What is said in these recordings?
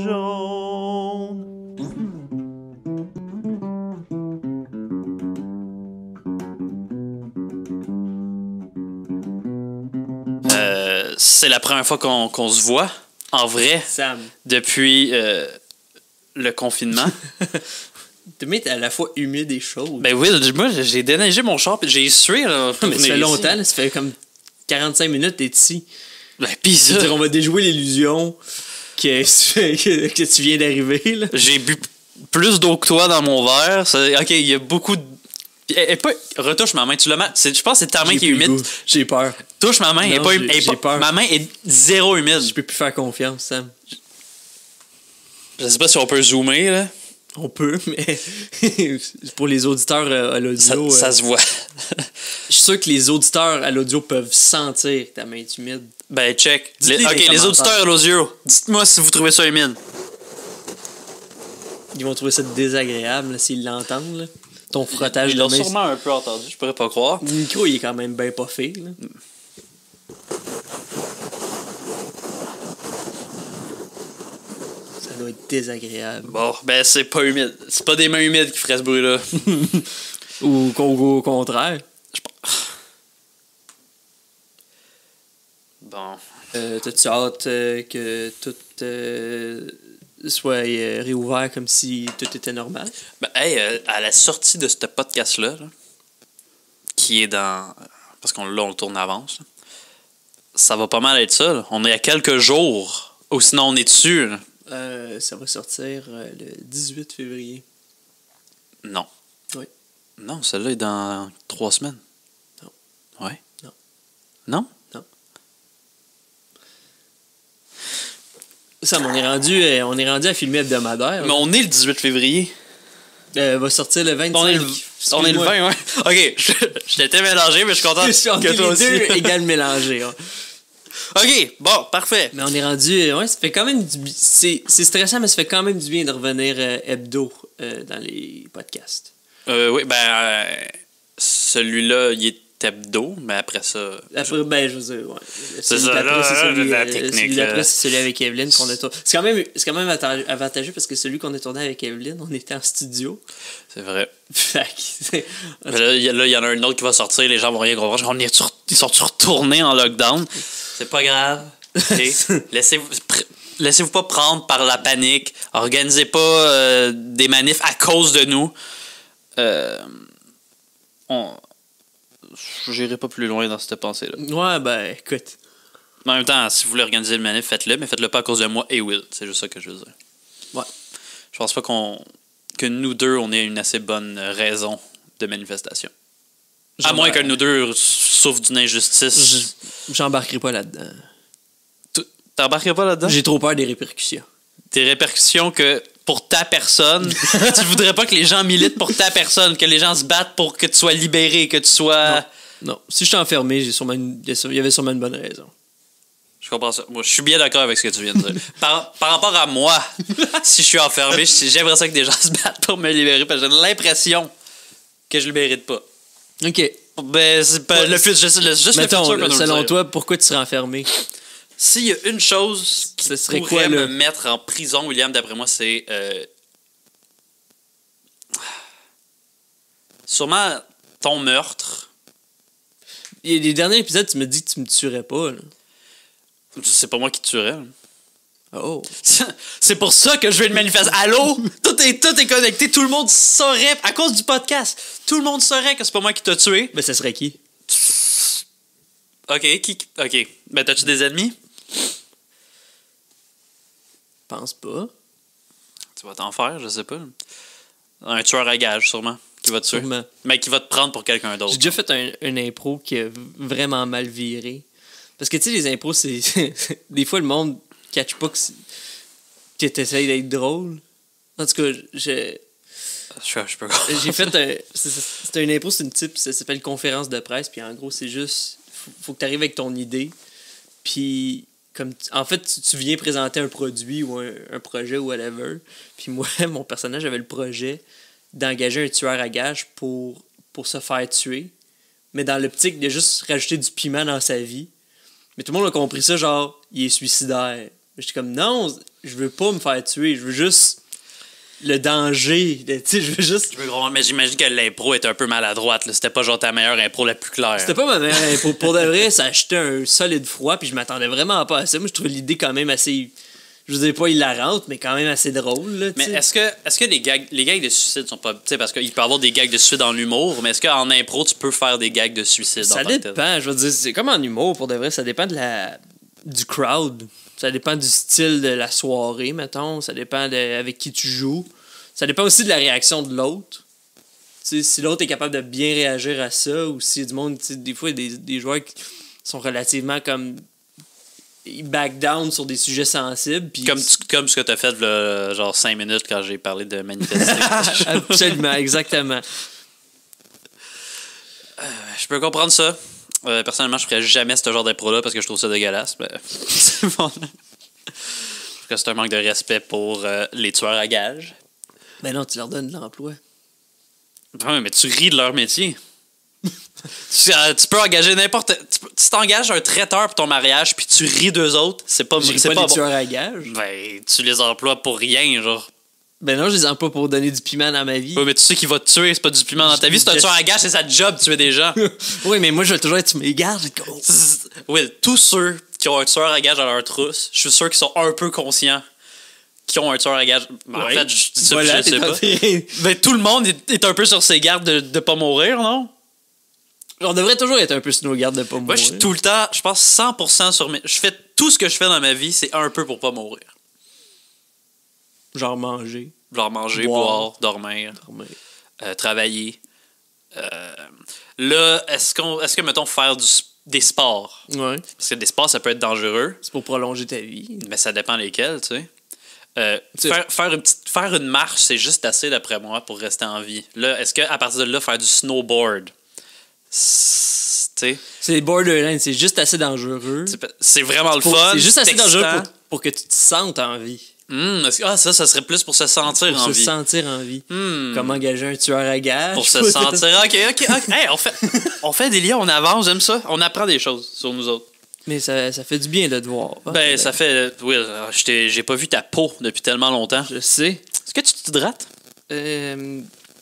jaune. C'est la première fois qu'on se voit, en vrai, Sam. depuis le confinement. T'es à la fois humide et chaud. Ben oui, moi, j'ai déneigé mon char, puis j'ai sué. Là, pour mais ça fait venir longtemps, ici. là, ça fait comme 45 minutes t'es ici. Ben, pis ça, C'est-à-dire, on va déjouer l'illusion que tu viens d'arriver. Là. j'ai bu plus d'eau que toi dans mon verre. Ok, il y a beaucoup de... Retouche ma main, tu l'as mal. Je pense que c'est ta main J'ai qui est plus le humide. goût. J'ai peur. Touche ma main, Non, j'ai peur. ma main est zéro humide. Je peux plus faire confiance, Sam. Je sais pas si on peut zoomer, là. On peut, mais pour les auditeurs à l'audio... Ça se voit. Je suis sûr que les auditeurs à l'audio peuvent sentir que ta main est humide. Ben, check. Dites-les Ok, les les commentaires. auditeurs à l'audio, dites-moi si vous trouvez ça humide. Ils vont trouver ça désagréable là, s'ils l'entendent. Là. Ton frottage Ils de l'ont main... sûrement un peu entendu, je pourrais pas croire. Le micro, il est quand même bien pas fait. Là. Ça doit être désagréable. Bon, ben c'est pas humide. C'est pas des mains humides qui feraient ce bruit-là. Ou au contraire. Bon. T'as-tu hâte que tout soit réouvert comme si tout était normal? Ben, hey, à la sortie de ce podcast-là, là, qui est dans... Parce qu'on là, on le tourne à avance, là, ça va pas mal être ça. Là. On est à quelques jours. Ou sinon, on est dessus. Là. Ça va sortir le 18 février. Non. Oui. Non, celle-là est dans 3 semaines. Non. Ouais. Non. Non? Ça, on est rendu à filmer hebdomadaire. Mais on est le 18 février. Va sortir le 25. On est le 20, ouais. Ok, je t'étais mélangé, mais je suis content que toi les aussi. deux égales mélangés. Hein. Ok, bon, parfait. Mais on est rendu... Ouais, ça fait quand même du... C'est stressant, mais ça fait quand même du bien de revenir hebdo dans les podcasts. Oui, ben, celui-là, il est hebdo, mais après ça... Après, ben, je veux dire, ouais. C'est Celui ça, d'après, là, c'est celui, la technique, celui d'après, là. c'est celui avec Evelyne qu'on a tourné. C'est quand même avantageux parce que celui qu'on a tourné avec Evelyne, on était en studio. C'est vrai. Fait que, Mais là, il y en a un autre qui va sortir, les gens vont rien comprendre. Ils sont-tu retournés en lockdown? C'est pas grave. Okay? Laissez-vous pas prendre par la panique. Organisez pas des manifs à cause de nous. J'irai pas plus loin dans cette pensée-là. ouais, ben, écoute. Mais en même temps, si vous voulez organiser le manif, faites-le, mais faites-le pas à cause de moi et Will. C'est juste ça que je veux dire. Ouais. Je pense pas que nous deux, on ait une assez bonne raison de manifestation. À moins que nous deux souffrent d'une injustice. J'embarquerai pas là-dedans. T'embarquerais pas là-dedans? J'ai trop peur des répercussions. Des répercussions que pour ta personne, tu voudrais pas que les gens militent pour ta personne, que les gens se battent pour que tu sois libéré, que tu sois... Non. Si je suis enfermé, il y avait sûrement une bonne raison. Je comprends ça. Moi, je suis bien d'accord avec ce que tu viens de dire. Par rapport à moi, si je suis enfermé, j'aimerais ça que des gens se battent pour me libérer, parce que j'ai l'impression que je le mérite pas. OK. Ben, c'est pas le futur, juste le futur Mettons, peut nous le selon dire. toi, pourquoi tu serais enfermé? S'il y a une chose qui Ce serait pourrait quoi, là? me mettre en prison, William, d'après moi, c'est... sûrement ton meurtre. Les derniers épisodes, tu me dis que tu me tuerais pas. Là. C'est pas moi qui te tuerais. Là. Oh. C'est pour ça que je vais le manifester. Allô? Tout est connecté. Tout le monde saurait, à cause du podcast, tout le monde saurait que c'est pas moi qui t'ai tué. Ben, ça serait qui? OK. OK. Ben, t'as-tu des ennemis? Pense pas. Tu vas t'en faire, je sais pas. Un tueur à gage, sûrement, qui va te tuer. Sûrement. Mais qui va te prendre pour quelqu'un d'autre. J'ai déjà fait un impro qui a vraiment mal viré. Parce que, tu sais, les impros, c'est... des fois, le monde catch pas que t'essayes d'être drôle. En tout cas, Je peux j'ai fait c'était une impro, c'est une type, ça s'appelle conférence de presse, puis en gros, c'est juste, faut que tu arrives avec ton idée, puis comme en fait, tu viens présenter un produit ou un projet ou whatever, puis moi, mon personnage avait le projet d'engager un tueur à gages pour se faire tuer, mais dans l'optique de juste rajouter du piment dans sa vie. Mais tout le monde a compris ça, genre, il est suicidaire. J'étais comme, non, je veux pas me faire tuer. Je veux juste le danger. Tu sais, je veux juste... Mais j'imagine que l'impro est un peu maladroite. Là. C'était pas genre ta meilleure impro la plus claire. C'était pas ma meilleure impro. Pour de vrai, ça achetait un solide froid, puis je m'attendais vraiment pas à ça. Moi, je trouvais l'idée quand même assez... Je veux dire pas hilarante, mais quand même assez drôle. Là, mais est-ce que les gags de suicide sont pas... Tu sais, parce qu'il peut y avoir des gags de suicide en humour, mais est-ce qu'en impro, tu peux faire des gags de suicide? Ça dépend. Je veux dire, c'est comme en humour, pour de vrai. Ça dépend du crowd. Ça dépend du style de la soirée, mettons. Ça dépend avec qui tu joues. Ça dépend aussi de la réaction de l'autre. Tu sais, si l'autre est capable de bien réagir à ça, ou si du monde... Des fois, il y a des joueurs qui sont relativement comme... Ils back down sur des sujets sensibles. Puis comme ce que t'as fait, là, genre 5 minutes quand j'ai parlé de manifester. Absolument, exactement. Je peux comprendre ça. Personnellement, je ferais jamais ce genre d'impro-là parce que je trouve ça dégueulasse. Mais c'est bon. Je trouve que c'est un manque de respect pour les tueurs à gages. Ben non, tu leur donnes de l'emploi. Ouais, mais tu ris de leur métier. Tu peux engager n'importe... Tu t'engages un traiteur pour ton mariage puis tu ris d'eux autres, c'est pas les bon. tueurs à gages. Ben, tu les emploies pour rien, genre. Ben non, je les emploie pour donner du piment dans ma vie. Oui, mais tu sais qu'il va te tuer, c'est pas du piment dans ta vie. C'est un tueur à gages, c'est sa job, tuer des gens. Oui, mais moi, je vais toujours être sur mes gages. Oui, tous ceux qui ont un tueur à gages dans leur trousse, je suis sûr qu'ils sont un peu conscients qui ont un tueur à gages. En fait, je dis ça, voilà, je sais pas. Ben, tout le monde est un peu sur ses gardes de pas mourir, non? On devrait toujours être un peu sur nos gardes de pas mourir. Moi, je suis tout le temps, je pense 100% sur mes... Je fais tout ce que je fais dans ma vie, c'est un peu pour pas mourir. Genre manger. Genre manger, boire, dormir. Travailler. Là, est-ce que, mettons, faire des sports? Ouais. Parce que des sports, ça peut être dangereux. C'est pour prolonger ta vie. Mais ça dépend lesquels, tu sais. Faire une marche, c'est juste assez, d'après moi, pour rester en vie. Là, est-ce qu'à partir de là, faire du snowboard, c'est borderline, c'est juste assez dangereux. C'est vraiment le fun. C'est juste assez dangereux pour que tu te sentes en vie. Ça serait plus pour se sentir en vie. Pour se sentir en vie. Comme engager un tueur à gages. Pour se sentir... OK. Hey, on fait des liens, on avance, j'aime ça. On apprend des choses sur nous autres. Mais ça fait du bien de te voir. Ben, ça fait... Oui, j'ai pas vu ta peau depuis tellement longtemps. Je sais. Est-ce que tu t'hydrates?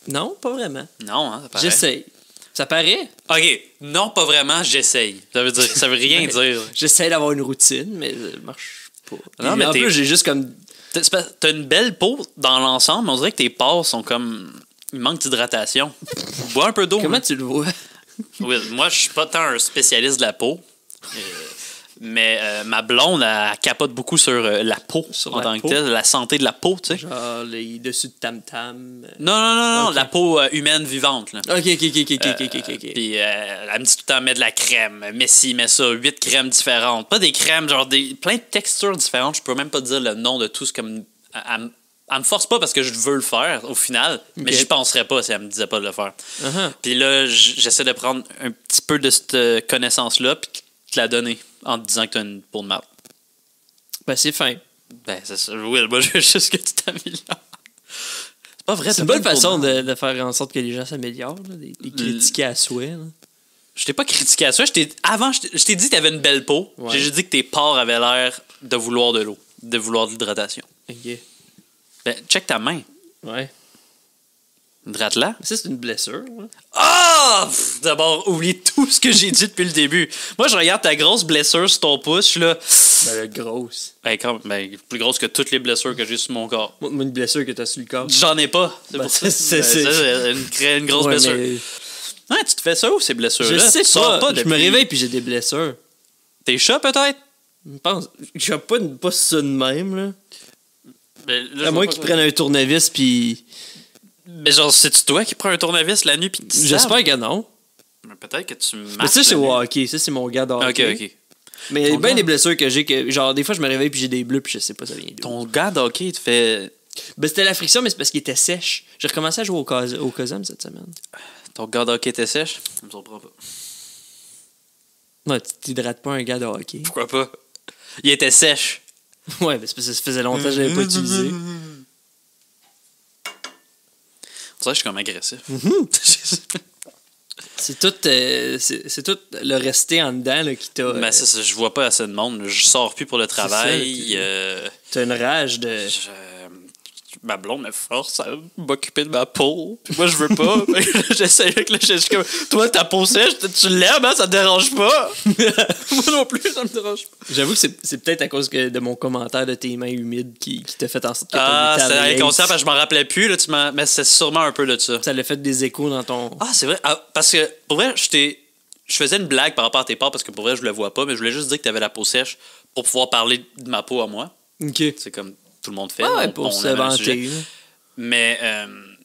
Non, pas vraiment. Non, hein, ça paraît. J'essaye. Ça paraît? OK. Non, pas vraiment, j'essaye. Ça veut rien dire. J'essaie d'avoir une routine, mais ça marche pas. Non, mais en plus, j'ai juste comme... T'as une belle peau dans l'ensemble, mais on dirait que tes pores sont comme... Il manque d'hydratation. Bois un peu d'eau. Comment tu le vois? Oui, moi, je suis pas tant un spécialiste de la peau. Mais ma blonde, elle capote beaucoup sur la peau en tant que telle, la santé de la peau, tu sais. Genre les dessus de tam-tam. Non, okay. La peau humaine vivante. Là. OK. Puis elle me dit tout le temps, mets de la crème, mets ci, mets ça, 8 crèmes différentes. Pas des crèmes, genre plein de textures différentes. Je peux même pas dire le nom de tout ce comme... Elle me force pas parce que je veux le faire, au final, mais j'y penserais pas si elle me disait pas de le faire. Puis là, j'essaie de prendre un petit peu de cette connaissance-là, puis te la donner en te disant que t'as une peau de marde. Ben, c'est fin. Ben, c'est ça. Oui, moi, je veux juste que tu t'améliores. C'est pas vrai. C'est une bonne façon de faire en sorte que les gens s'améliorent, les critiquer à souhait. Là. Je t'ai pas critiqué à ça. Avant, je t'ai dit que t'avais une belle peau. Ouais. J'ai juste dit que tes pores avaient l'air de vouloir de l'eau, de vouloir de l'hydratation. OK. Ben, check ta main. Ouais. Hydrate-la. Ça, c'est une blessure. Ah! D'abord, oublie tout ce que j'ai dit depuis le début. Moi, je regarde ta grosse blessure sur ton pouce, je suis là... Ben, grosse. Ben, plus grosse que toutes les blessures que j'ai sur mon corps. Moi, une blessure que t'as sur le corps. J'en ai pas. C'est pour ça. C'est une grosse blessure. Mais... Ouais, tu te fais ça où, ces blessures-là? Je sais pas. Depuis... Je me réveille puis j'ai des blessures. Tes chats, peut-être? Je pense... Je pas ça de même, là. Ben, là à moins qu'ils prennent un tournevis puis... Mais genre, c'est-tu toi qui prends un tournevis la nuit pis tu J'espère que non. Mais peut-être que tu marches. Mais ça, c'est au hockey. Ça, c'est mon gars de hockey. OK. Mais il y a bien des blessures que j'ai que... Genre, des fois, je me réveille puis j'ai des bleus puis je sais pas ça vient d'où. Ton gars de hockey, il te fait... Ben, c'était la friction, mais c'est parce qu'il était sèche. J'ai recommencé à jouer au COSAM cette semaine. Ton gars de hockey était sèche? Ça me surprend pas. Non, tu t'hydrates pas un gars de hockey. Pourquoi pas? Il était sèche. Ouais, mais c'est parce que ça faisait longtemps que je l'avais pas utilisé. C'est ça, je suis comme agressif. C'est tout le rester en dedans là, qui t'a... Ben, ça, je vois pas assez de monde. Je sors plus pour le travail. T'as une rage de... Ma blonde me force à m'occuper de ma peau. Puis moi, je veux pas. J'essaie avec le je suis comme, toi, ta peau sèche, tu l'aimes, hein, ça te dérange pas. Moi non plus, ça me dérange pas. J'avoue que c'est peut-être à cause de mon commentaire de tes mains humides qui t'a fait en sorte que c'était inconscient parce que je m'en rappelais plus. Là, mais c'est sûrement un peu de ça. Ça l'a fait des échos dans ton... Ah, c'est vrai. Ah, parce que, pour vrai, je faisais une blague par rapport à tes pores parce que pour vrai, je le vois pas, mais je voulais juste dire que t'avais la peau sèche pour pouvoir parler de ma peau à moi. OK. C'est comme tout le monde fait. Ah, ouais, pour se vanter. Mais,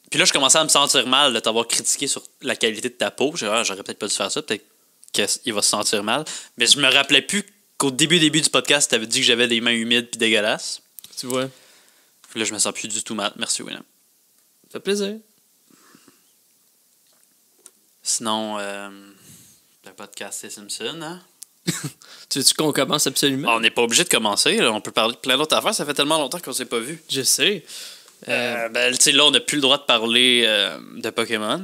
puis là, je commençais à me sentir mal de t'avoir critiqué sur la qualité de ta peau. J'aurais peut-être pas dû faire ça. Peut-être qu'il va se sentir mal. Mais je me rappelais plus qu'au début du podcast, t'avais dit que j'avais des mains humides puis dégueulasses. Tu vois. Puis là, je me sens plus du tout mal. Merci, William. Ça fait plaisir. Sinon, le podcast, c'est Simpson, hein? Tu veux qu'on commence absolument? On n'est pas obligé de commencer. Là. On peut parler de plein d'autres affaires. Ça fait tellement longtemps qu'on s'est pas vu. Je sais. Tu sais, là, on n'a plus le droit de parler de Pokémon.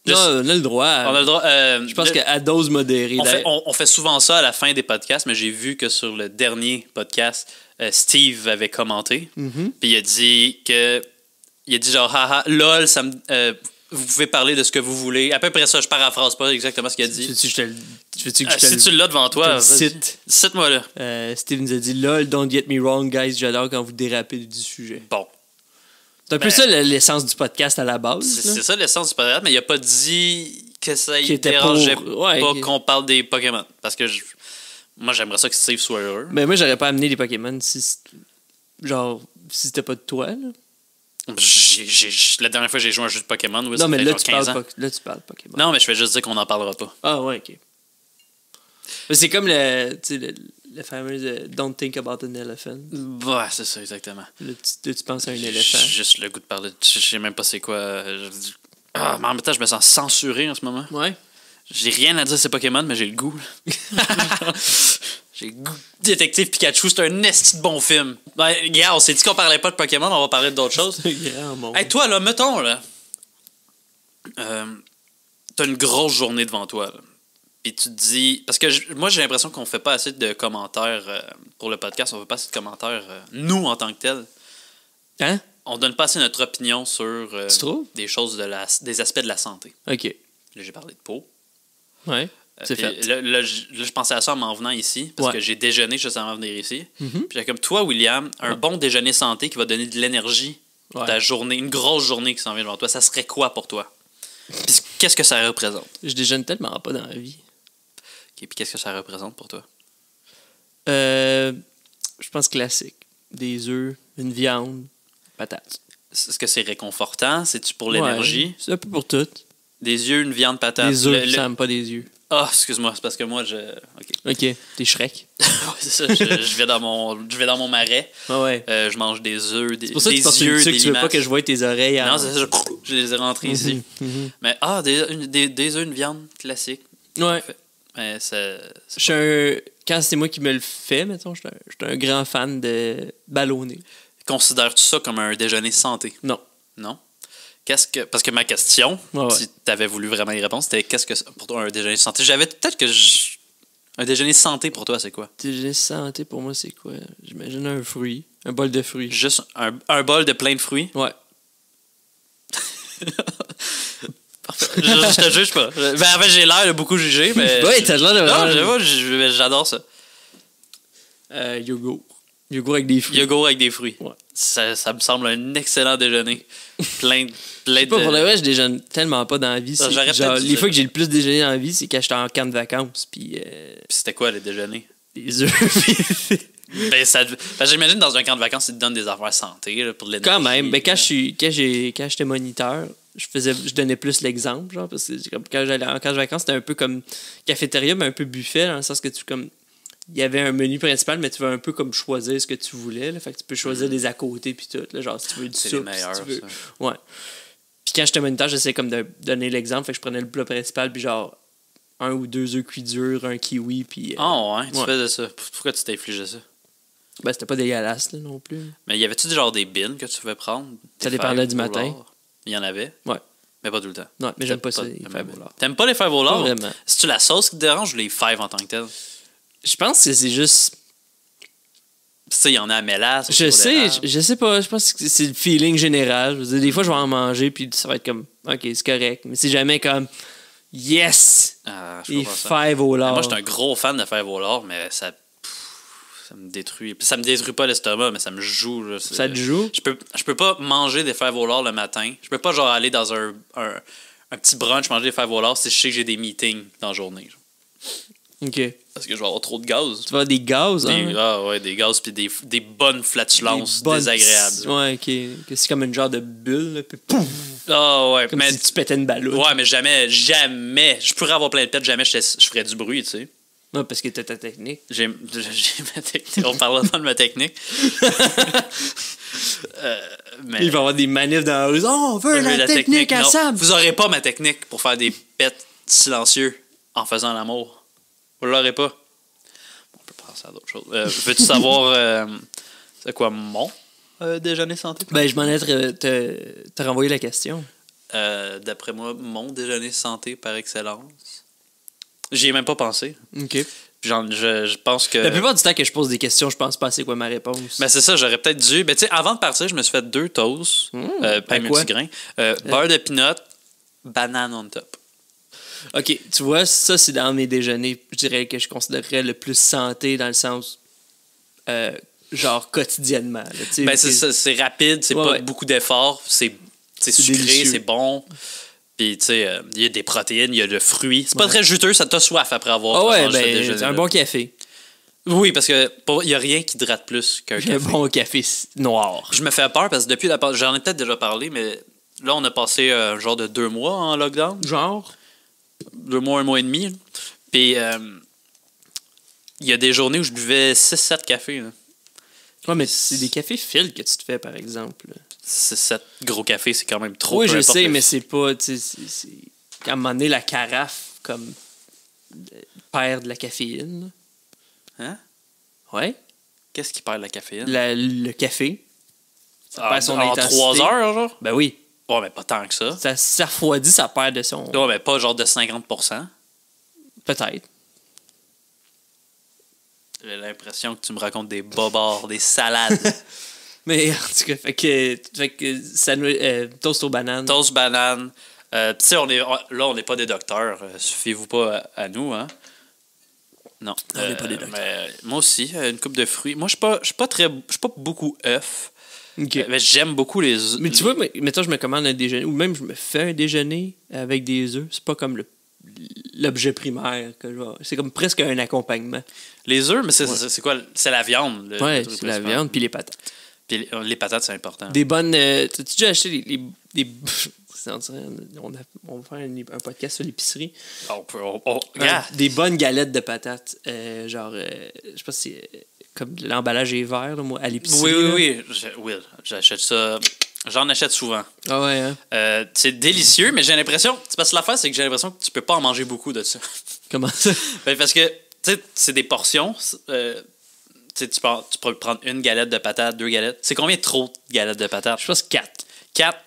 Là, on a le droit. On a le droit. Je pense qu'à dose modérée. On fait souvent ça à la fin des podcasts, mais j'ai vu que sur le dernier podcast, Steve avait commenté. Mm-hmm. Puis il a dit que. Il a dit genre, haha, lol, ça me. Vous pouvez parler de ce que vous voulez. À peu près ça, je paraphrase pas exactement ce qu'il a dit. Si tu l'as devant toi, cite-moi là. Steve nous a dit lol, don't get me wrong, guys, j'adore quand vous dérapez du sujet. Bon. C'est un peu ça l'essence du podcast à la base. C'est ça l'essence du podcast, mais il a pas dit que ça Qui ne était dérangeait pas qu'on parle des Pokémon. Parce que moi, j'aimerais ça que Steve soit heureux. Mais moi, j'aurais pas amené les Pokémon si c'était pas de toi, là. La dernière fois que j'ai joué à un jeu de Pokémon, oui, non, mais là, 15 ans. Là, tu parles Pokémon. Non, mais je vais juste dire qu'on n'en parlera pas. Ah, ouais, ok. C'est comme le fameux Don't think about an elephant. Ouais, c'est ça, exactement. Là, tu penses à un éléphant. J'ai juste le goût de parler. Je sais même pas c'est quoi. Mais en même temps, je me sens censuré en ce moment. Ouais. J'ai rien à dire sur Pokémon, mais j'ai le goût. J'ai le goût. Détective Pikachu, c'est un esti de bon film. Ben, gars, on s'est dit qu'on parlait pas de Pokémon, on va parler d'autres choses. Hey, toi, là, mettons, là. T'as une grosse journée devant toi, là. Puis tu te dis. Parce que moi, j'ai l'impression qu'on fait pas assez de commentaires pour le podcast. On fait pas assez de commentaires, nous, en tant que tels. Hein? On donne pas assez notre opinion sur tu trouves? des choses, des aspects de la santé. OK. Là, j'ai parlé de peau. Ouais. C'est fait. Là, je pensais à ça en m'en venant ici, parce que j'ai déjeuné juste avant de venir ici. Mm-hmm. Puis j'ai comme toi, William, un bon déjeuner santé qui va donner de l'énergie pour ta journée, une grosse journée qui s'en vient devant toi, ça serait quoi pour toi? Puis qu'est-ce que ça représente? Je déjeune tellement pas dans la vie. Okay, puis qu'est-ce que ça représente pour toi? Je pense classique. Des œufs, une viande, patates. Est-ce que c'est réconfortant? C'est-tu pour l'énergie? Ouais, c'est un peu pour tout. Des œufs, une viande, patate. Des œufs, ça n'aime pas des yeux. Ah, excuse-moi, c'est parce que moi, OK, t'es Shrek. Ouais, c'est ça, je vais dans mon marais. Ah ouais. Je mange des œufs, des c'est pour ça que des tu portes yeux, une tuque, des tu veux pas limaces. que je voie tes oreilles. Non, c'est ça, je les ai rentrés ici. Mm-hmm. Mais des œufs, une viande classique. Ouais. Mais quand c'est moi qui me le fais, mettons, je suis un grand fan de ballonné. Considères-tu ça comme un déjeuner santé? Non. Non? Parce que ma question, ouais. Si tu avais voulu vraiment y répondre, c'était qu'est-ce que pour toi un déjeuner santé? J'avais peut-être que un déjeuner santé pour toi, c'est quoi? Déjeuner santé pour moi, c'est quoi? J'imagine un fruit. Un bol de fruits. Juste un bol de plein de fruits? Ouais. Je te juge pas. Ben, en fait, j'ai l'air de beaucoup juger, mais. Ouais, t'as l'air de vraiment. Non, j'adore ça. Yogourt. Yogourt avec des fruits. Yogourt avec des fruits. Ouais. Ça me semble un excellent déjeuner. Plein de. Pas pour le vrai, je déjeune tellement pas dans la vie. Genre, les fois que j'ai le plus déjeuné dans la vie, c'est quand j'étais en camp de vacances. Puis c'était quoi le déjeuner? Des œufs. Ben, j'imagine dans un camp de vacances, ils te donnent des affaires santé là, pour de l'énergie. Quand même. Ben, quand j'étais moniteur, je donnais plus l'exemple. Genre, parce que quand j'allais en camp de vacances, c'était un peu comme cafétéria, mais un peu buffet, dans le sens que il y avait un menu principal, mais tu veux un peu comme choisir ce que tu voulais. Là. Fait que tu peux choisir des à côté puis tout. Là, genre, si tu veux du c'est soupe, les meilleurs, si tu veux. Ça. Ouais. Puis quand j'étais moniteur, j'essayais comme de donner l'exemple. Fait que je prenais le plat principal, puis genre 1 ou 2 œufs cuits durs, un kiwi, puis... ouais, tu faisais ça. Pourquoi tu t'infligeais ça? Ben, c'était pas dégueulasse, là, non plus. Mais y avait-tu genre des bins que tu pouvais prendre? Ça dépendait du matin. Il y en avait? Ouais. Mais pas tout le temps. Non, mais j'aime pas ça, les fèves au lard. T'aimes pas les fèves au lard? Pas vraiment. C'est-tu la sauce qui te dérange ou les fèves en tant que telles? Je pense que c'est juste... sais, il y en a à mélasse. Je sais, je sais pas. Je pense que c'est le feeling général. Je veux dire, des fois, je vais en manger, puis ça va être comme, OK, c'est correct. Mais c'est jamais comme, yes! Les fèves au lard. Moi, je suis un gros fan de fèves au lard, mais ça me détruit. Puis ça me détruit pas l'estomac, mais ça me joue. Là. Ça te joue? Je peux pas manger des fèves au lard le matin. Je peux pas genre aller dans un petit brunch manger des fèves au lard si je sais que j'ai des meetings dans la journée. Genre. OK. Parce que je vais avoir trop de gaz. Tu vas avoir des gaz, hein? Ah ouais, des gaz puis des bonnes flatulences désagréables. Ouais, OK. Que c'est comme une genre de bulle, là, puis pouf! Ah ouais, Comme si tu pétais une ballonne. Ouais, mais jamais, je pourrais avoir plein de pets, jamais je ferais du bruit, tu sais. Non, parce que t'as ta technique. J'ai ma technique. On parlera pas de ma technique. Mais Il va y avoir des manifs dans la rue. Oh, on veut la technique à non, Sam! vous aurez pas ma technique pour faire des pets silencieux en faisant l'amour. Vous l'aurez pas. On peut passer à d'autres choses. Veux-tu savoir c'est quoi mon déjeuner santé? Ben, je m'en ai te renvoyé la question. D'après moi, mon déjeuner santé par excellence. J'y ai même pas pensé. OK. Je pense que... La plupart du temps que je pose des questions, je pense pas c'est quoi ma réponse. Ben c'est ça, j'aurais peut-être dû... Ben tu sais, avant de partir, je me suis fait 2 toasts, pain multigrain, beurre de peanut, banane on top. OK, tu vois, ça, c'est dans mes déjeuners, je dirais que je considérerais le plus santé dans le sens, genre, quotidiennement. Là, ben c'est ça, c'est rapide, c'est pas beaucoup d'efforts, c'est sucré, délicieux. c'est bon. Puis, tu sais, il y a des protéines, il y a le fruit. C'est pas très juteux, ça t'a soif après avoir mangé ce déjeuner. C'est un bon café. Oui, parce que il y a rien qui hydrate plus qu'un café. Un bon café noir. Je me fais peur parce que depuis j'en ai peut-être déjà parlé, mais là, on a passé un genre de 2 mois en lockdown. Genre? 2 mois, 1 mois et demi. Puis, il y a des journées où je buvais 6-7 cafés. Là. Ouais, mais c'est des cafés fils que tu te fais, par exemple. 6-7 gros cafés, c'est quand même trop. Oui, je sais, mais c'est pas... À un moment donné, la carafe, comme, perd de la caféine. Hein? Ouais. Qu'est-ce qui perd la caféine? Le café. Ça perd son en intensité. 3 heures, genre? Ben oui. Ouais, mais pas tant que ça. Ça refroidit, ça perd de son... Ouais, mais pas genre de 50%. Peut-être. J'ai l'impression que tu me racontes des bobards, des salades. Mais en tout cas, fait que toast aux bananes. Toast, banane. Tu sais, on n'est pas des docteurs. Suffisez-vous pas à nous, hein? Non. On n'est pas des docteurs. Mais moi aussi, une coupe de fruits. Moi, je suis pas beaucoup œuf. OK. Mais j'aime beaucoup les œufs. Mais tu vois, mettons, je me commande un déjeuner, ou même je me fais un déjeuner avec des œufs. C'est pas comme l'objet primaire. C'est comme presque un accompagnement. Les œufs, mais c'est quoi? C'est la viande. Ouais, c'est la viande, puis les patates. Puis les patates, c'est important. Des bonnes... T'as-tu déjà acheté des on va faire un podcast sur l'épicerie. Des bonnes galettes de patates. Genre, je sais pas si c'est... Comme l'emballage est vert, là, moi, à l'épicerie. Oui. J'achète ça. J'en achète souvent. Ah ouais, hein? C'est délicieux, mais j'ai l'impression... C'est parce que l'affaire, c'est que j'ai l'impression que tu peux pas en manger beaucoup de ça. Comment ça? Ben, parce que, tu sais, c'est des portions. Tu peux prendre une galette de patates, 2 galettes. C'est combien trop de galettes de patates? Je pense 4. 4.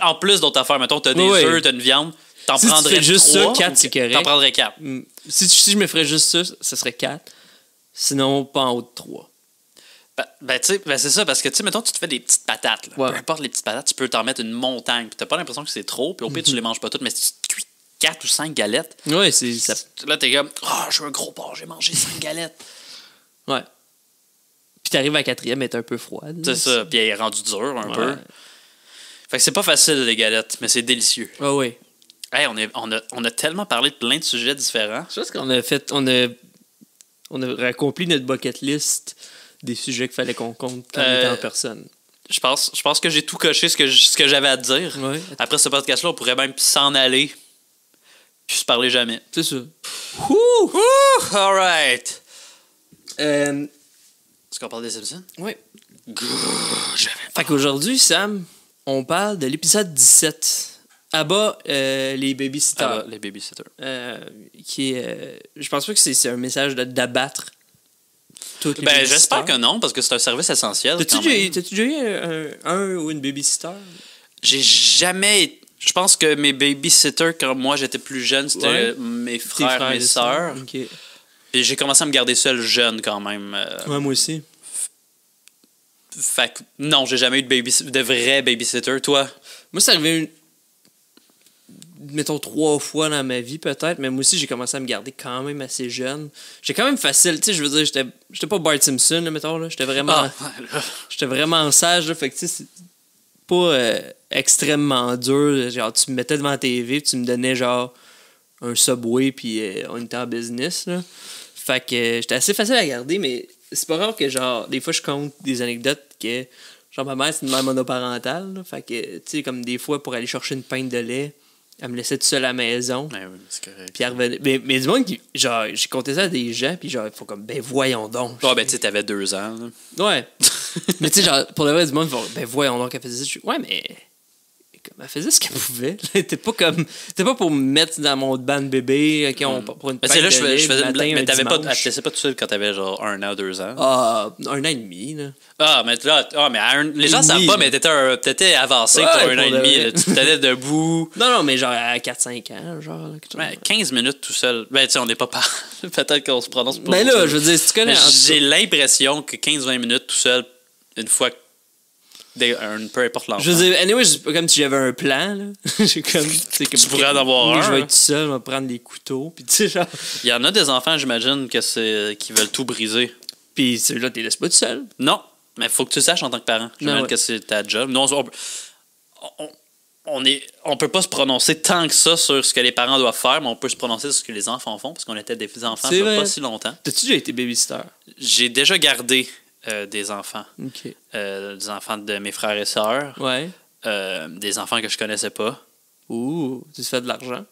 En plus d'autres affaires, mettons, t'as des œufs, t'as une viande. T'en si prendrais tu fais juste 3, ça, 4, c'est correct. T'en prendrais 4. Si je me ferais juste ça, ça serait 4. Sinon, pas en haut de 3. Ben, c'est ça, parce que, tu sais, mettons, tu te fais des petites patates. Là. Ouais. Peu importe les petites patates, tu peux t'en mettre une montagne. Puis t'as pas l'impression que c'est trop. Puis au pire, tu les manges pas toutes. Mais si tu cuis 4 ou 5 galettes, Ouais, c'est ça. là, t'es comme, je veux un gros porc, j'ai mangé 5 galettes. Ouais. Puis t'arrives à la 4e, elle est un peu froide. C'est ça. Puis elle est rendue dure un peu. Fait que c'est pas facile, les galettes, mais c'est délicieux. Ah oui. Hey, on a tellement parlé de plein de sujets différents. Je pense qu'on a fait... On a accompli notre bucket list des sujets qu'il fallait qu'on compte quand on était en personne. Je pense que j'ai tout coché ce que j'avais à te dire. Ouais. Après ce podcast-là, on pourrait même s'en aller puis se parler jamais. C'est ça. Ouh! All right! Est-ce qu'on parle des Simpsons? Oui. Fait qu'aujourd'hui, Sam, on parle de l'épisode 17. Abat les babysitters. Abat les babysitters. Qui est... je pense pas que c'est un message d'abattre toutes les babysitters. J'espère que non, parce que c'est un service essentiel. T'as-tu déjà eu un ou une babysitter? J'ai jamais... Je pense que mes babysitters, quand moi j'étais plus jeune, c'était mes frères, mes sœurs. Okay. Puis j'ai commencé à me garder seul jeune quand même. Ouais, moi aussi. Fait que, non, j'ai jamais eu de vrai babysitter. Toi? Moi, c'est arrivé mettons 3 fois dans ma vie peut-être, mais moi aussi j'ai commencé à me garder quand même assez jeune. J'étais quand même facile, tu sais, je veux dire, j'étais pas Bart Simpson, là, mettons, là. J'étais vraiment sage, là, fait que tu sais, c'est pas extrêmement dur. Genre, tu me mettais devant la TV, tu me donnais genre un Subway, puis on était en business, là. Fait que j'étais assez facile à garder, mais c'est pas rare que genre, des fois je compte des anecdotes que genre ma mère c'est une mère monoparentale, là. Fait que tu sais, comme des fois pour aller chercher une pinte de lait, elle me laissait tout seul à la maison. Ouais, oui, c'est correct. Puis elle revenait. Mais du monde qui. Genre, j'ai compté ça à des gens, puis genre, ils font comme, ben voyons donc. Ouais, ben tu sais, t'avais 2 ans. Là. Ouais. Mais tu sais, genre, pour le vrai, du monde, ils font, ben voyons donc, elle faisait ça. Ouais, mais. Comme elle faisait ce qu'elle pouvait. C'était pas pour me mettre dans mon banc de bébé, ok, pour une Mais c'est là, je faisais le une blague, mais t'avais pas. Elle dimanche. te laissait pas tout seul quand t'avais genre 1 an, 2 ans. Ah, 1 an et demi, là. Ah, mais là, les gens savent pas, mais t'étais avancé Ouais, pour 1 an pour et de demi. vrai. Là. Tu tenais debout. Non, mais genre à 4-5 ans, genre. Quelque chose. Ouais, 15 minutes tout seul. Ben, tu sais, on n'est pas par. Peut-être qu'on se prononce pas. Ben tout là, seul. je veux dire, si tu connais. Mais en tout j'ai l'impression que 15-20 minutes tout seul, une fois que. Peu importe l'enfant. Je veux dire, anyway, c'est pas comme si j'avais un plan, là. J'ai comme, tu pourrais en avoir moi, un, je vais hein. être tout seul, je vais prendre des couteaux, puis tu sais, genre. Il y en a des enfants, j'imagine, qui veulent tout briser. Puis celui-là, t'es laisses pas tout seul. Non, mais il faut que tu le saches en tant que parent. J'imagine ouais. que c'est ta job. Nous, on peut pas se prononcer tant que ça sur ce que les parents doivent faire, mais on peut se prononcer sur ce que les enfants font, parce qu'on était des enfants il y a pas si longtemps. T'as-tu déjà été babysitter? J'ai déjà gardé des enfants. OK. Des enfants de mes frères et sœurs. Ouais. Des enfants que je connaissais pas. Ouh, tu te fais de l'argent?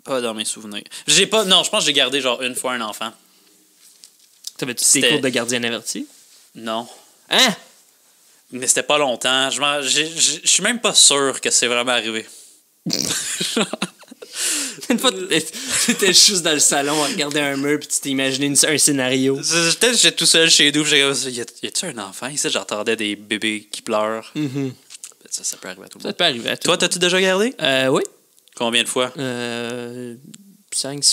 Pas dans mes souvenirs. Non, je pense que j'ai gardé genre une fois un enfant. T'avais-tu tes cours de gardien averti? Non. Hein? Mais c'était pas longtemps. Je suis même pas sûr que c'est vraiment arrivé. Une fois, t'étais juste dans le salon à regarder un mur, puis tu t'es imaginé un scénario. Peut-être que j'étais tout seul chez nous. Y a-tu un enfant ici? J'entendais des bébés qui pleurent. Mm-hmm. Ça peut arriver à tout le Ça monde. peut arriver à tout. Toi, t'as-tu déjà gardé? Oui. Combien de fois? 5-6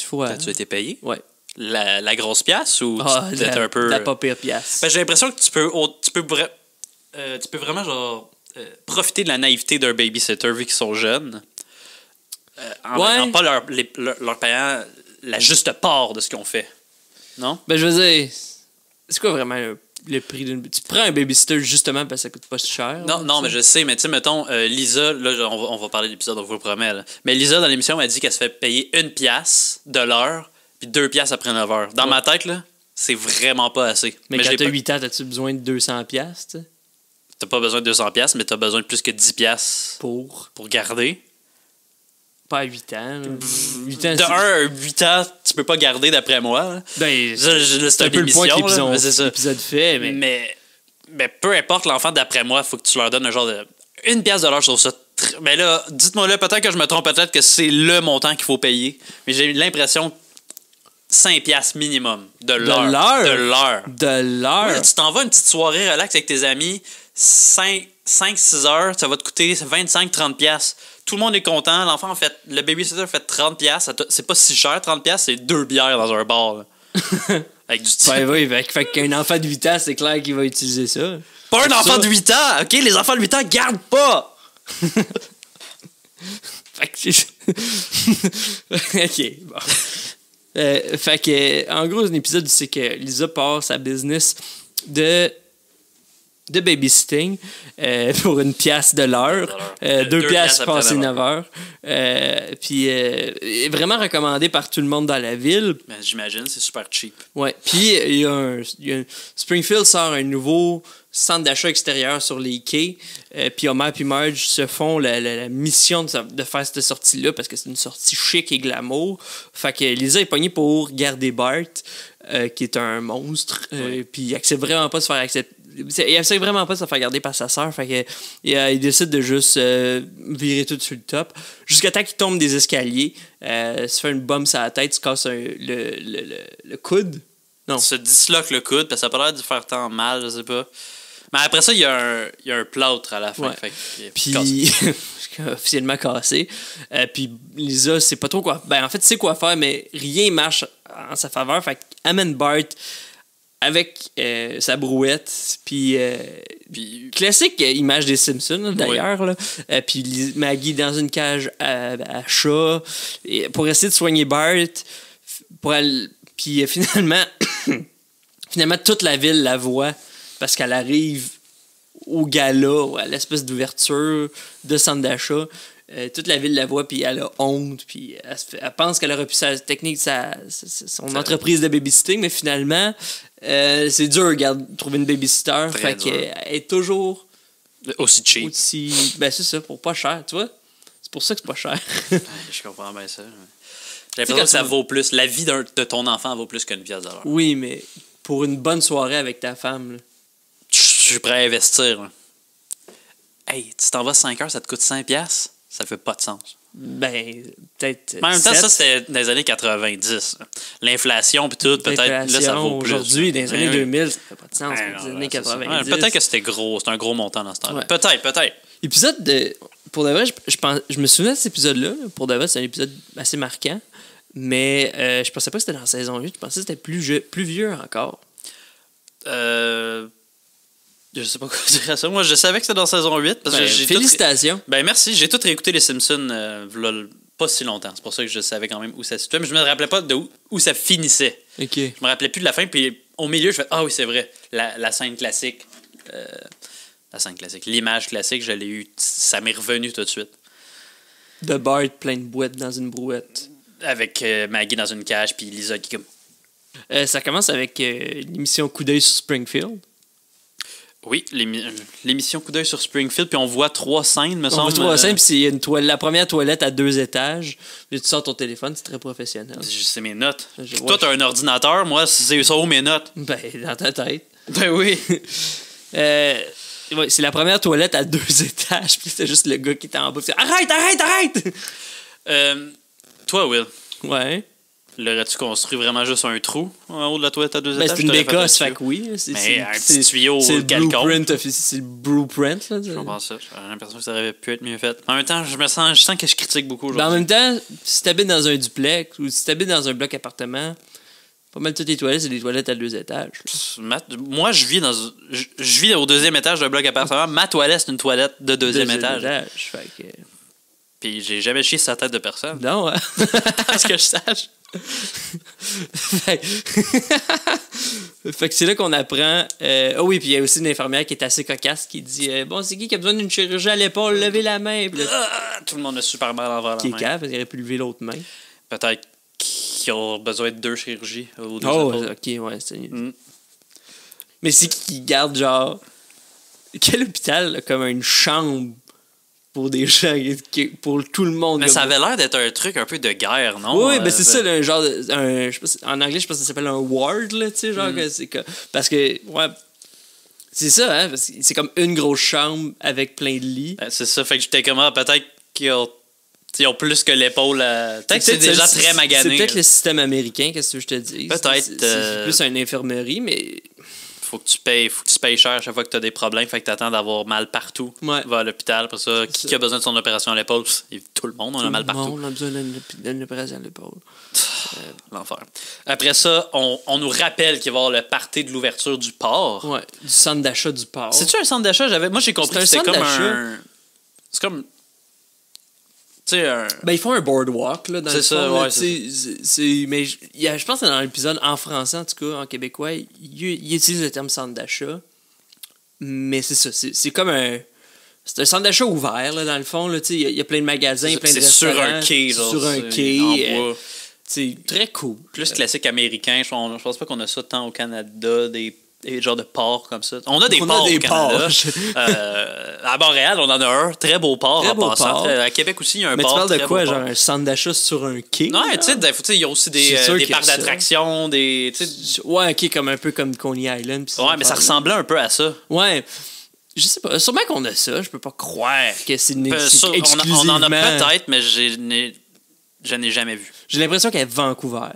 fois. As-tu été payé? Ouais. La grosse pièce ou la, un peu. la pas pire pièce. Ben, j'ai l'impression que tu peux vraiment genre profiter de la naïveté d'un babysitter vu qu'ils sont jeunes. En pas leur payant la juste part de ce qu'ils ont fait. Non? Ben, je veux dire, c'est quoi vraiment le prix d'une. Tu prends un babysitter justement parce que ça coûte pas si cher? Non, mais je sais, mais tu sais, mettons, Lisa, là, on va parler de l'épisode, on vous le promet. Là. Mais Lisa, dans l'émission, m'a dit qu'elle se fait payer 1 pièce de l'heure, puis 2 pièces après 9 heures. Dans ma tête, là, c'est vraiment pas assez. Mais quand t'as 8 ans, t'as-tu besoin de 200 pièces, tu sais? T'as pas besoin de 200 pièces, mais t'as besoin de plus que 10 pièces pour garder. Pas à 8 ans. Là. 8 ans De 1 à 8 ans, tu peux pas garder d'après moi. Là. Ben, c'est un peu le point que c'est ça. l'épisode fait. Mais peu importe l'enfant d'après moi, il faut que tu leur donnes un genre de 1 pièce de l'heure, je trouve ça. Mais là, dites-moi là, peut-être que je me trompe, peut-être que c'est le montant qu'il faut payer. Mais j'ai l'impression 5 piastres minimum de l'heure. De l'heure? Ouais, tu t'en vas une petite soirée relax avec tes amis, 5-6 heures, ça va te coûter 25-30 piastres. Tout le monde est content. L'enfant, le babysitter fait 30 piastres. C'est pas si cher, 30 piastres, c'est 2 bières dans un bar. Là. Avec du style. Ouais, oui, fait qu'un enfant de 8 ans, c'est clair qu'il va utiliser ça. Pas un enfant de 8 ans, OK? Les enfants de 8 ans gardent pas! Fait que OK, bon. Fait que, en gros, un épisode, c'est que Lisa part sa business de babysitting pour 1 pièce de l'heure. 2 piastres passées 9 heures. Puis, vraiment recommandé par tout le monde dans la ville. Ben, j'imagine, c'est super cheap. Ouais. Puis, il y a Springfield sort un nouveau centre d'achat extérieur sur les quais. Puis Homer et Marge se font la mission de faire cette sortie-là parce que c'est une sortie chic et glamour. Fait que Lisa est pognée pour garder Bart, qui est un monstre. Puis il accepte vraiment pas de se faire accepter. Il accepte vraiment pas de se faire garder par sa sœur. Fait que il décide de juste virer tout sur le top. Jusqu'à temps qu'il tombe des escaliers. Se fait une bombe sur la tête, se casse le coude. Non. Se disloque le coude, parce que ça a pas l'air de faire tant mal, je sais pas. Mais après ça, il y a un plâtre à la fin. Ouais. Fait puis, officiellement cassé. Puis Lisa sait pas trop quoi. Ben, en fait, sait quoi faire, mais rien marche en sa faveur. Fait qu'amène Bart avec sa brouette, puis classique image des Simpsons, là, d'ailleurs, là. Puis Maggie dans une cage à chat, pour essayer de soigner Bart, puis finalement, finalement, toute la ville la voit, parce qu'elle arrive au gala, ou à l'espèce d'ouverture de centre d'achat. Toute la ville la voit, puis elle a honte, puis elle pense qu'elle aurait pu sa technique, son entreprise de babysitting, mais finalement, c'est dur, regarde, trouver une babysitter. Fait qu'elle est toujours aussi cheap. Ben, c'est ça, pour pas cher, tu vois. C'est pour ça que c'est pas cher. Je comprends bien ça. J'ai l'impression que ça vaut plus. La vie de ton enfant vaut plus qu'une pièce d'or. Oui, mais pour une bonne soirée avec ta femme, là. Je suis prêt à investir. Là. Hey, tu t'en vas 5 heures, ça te coûte 5$? Ça fait pas de sens. Ben, peut-être. Mais en même temps, ça, c'était dans les années 90. L'inflation, puis tout, peut-être, là, ça vaut plus. Aujourd'hui, dans les années 2000, ça fait pas de sens. Ouais, Dans les années 90. Peut-être que c'était gros. C'est un gros montant dans ce temps-là. Ouais. Peut-être. Épisode de. Pour de vrai, je me souviens de cet épisode-là. Pour de vrai, c'est un épisode assez marquant. Mais je pensais pas que c'était dans la saison 8. Je pensais que c'était plus vieux encore. Je sais pas quoi dire à ça. Moi, je savais que c'était dans saison 8. Parce que félicitations. Ben merci. J'ai tout réécouté les Simpsons pas si longtemps. C'est pour ça que je savais quand même où ça se situait. Mais je me rappelais pas où ça finissait. OK. Je me rappelais plus de la fin. Puis au milieu, je fais ah oui, c'est vrai. La scène classique. La scène classique. L'image classique, je l'ai eu. Ça m'est revenu tout de suite. De Bart plein de boîtes dans une brouette. Avec Maggie dans une cage. Puis Lisa qui. Ça commence avec l'émission Coup d'œil sur Springfield. Oui, l'émission Coup d'œil sur Springfield, puis on voit 3 scènes, me semble. On voit 3 scènes, puis c'est la première toilette à 2 étages. Puis tu sors ton téléphone, c'est très professionnel. C'est mes notes. Toi, t'as un ordinateur, moi, c'est ça où mes notes. Ben, dans ta tête. Ben oui. Ouais, c'est la première toilette à 2 étages, puis c'est juste le gars qui était en bas. Puis arrête! Toi, Will. Ouais. L'aurais-tu construit vraiment juste un trou en haut de la toilette à 2 étages? C'est une bécasse, fait que oui. Mais un petit tuyau quelconque. C'est le blueprint. Là, je comprends ça. J'ai l'impression que ça aurait pu être mieux fait. En même temps, je sens que je critique beaucoup aujourd'hui. En même temps, si t'habites dans un duplex ou si t'habites dans un bloc appartement, pas mal toutes les toilettes, c'est des toilettes à 2 étages. Moi, je vis au 2e étage d'un bloc appartement. Ma toilette, c'est une toilette de 2e étage. Fait que... Puis j'ai jamais chié sur la tête de personne. Non, hein? À ce que je sache. Fait que c'est là qu'on apprend. Oui, puis il y a aussi une infirmière qui est assez cocasse qui dit bon, c'est qui a besoin d'une chirurgie à l'épaule? Levez la main. Tout le monde a super mal envers la main. Qui est cave, il aurait pu lever l'autre main. Peut-être qu'ils ont besoin de 2 chirurgies aux 2 épaules. Ok, ouais. Mais c'est qui garde, genre. Quel hôpital a comme une chambre pour des gens, pour tout le monde. Mais ça avait l'air d'être un truc un peu de guerre, non? Oui, ben c'est ça, un genre je sais pas, en anglais, je pense que ça s'appelle un ward, là, tu sais, genre, parce que, ouais, c'est ça, hein, parce que c'est comme une grosse chambre avec plein de lits. C'est ça, fait que j'étais comme, peut-être qu'ils ont plus que l'épaule à... Peut-être que c'est déjà très magané. C'est peut-être le système américain, qu'est-ce que je te dis? Peut-être. C'est plus une infirmerie, mais... Faut que tu payes cher à chaque fois que tu as des problèmes, fait que tu attends d'avoir mal partout. Ouais. Va à l'hôpital. Pour ça, qui a besoin de son opération à l'épaule? Tout le monde, on a mal partout. Tout le monde a besoin d'une opération à l'épaule. L'enfer. Après ça, on nous rappelle qu'il va y avoir le party de l'ouverture du port. Ouais, du centre d'achat du port. C'est-tu un centre d'achat? Moi, j'ai compris que c'était comme un... C'est comme... Ben, ils font un boardwalk, là, dans le ça, fond. Ouais, mais je pense que dans l'épisode, en français, en tout cas, en québécois, ils utilisent le terme centre d'achat. Mais c'est ça, c'est comme un... C'est un centre d'achat ouvert, là, dans le fond. Il y a plein de magasins, plein de restaurants. C'est sur un quai, genre. Sur un quai. En bois. C'est très cool. Plus classique américain. Je pense pas qu'on a ça tant au Canada, des genres de ports comme ça. On a des ports au Canada. À Montréal, on en a un. Très beau port en passant. À Québec aussi, il y a un port. Mais tu parles de quoi? Genre un centre d'achat sur un quai? Non, tu sais, il y a aussi des parcs d'attractions. Ouais, ok, comme un peu comme Coney Island. Ouais, mais ça ressemblait un peu à ça. Ouais. Je sais pas. Sûrement qu'on a ça. Je peux pas croire que c'est exclusivement... On en a peut-être, mais je n'ai jamais vu. J'ai l'impression qu'elle est Vancouver.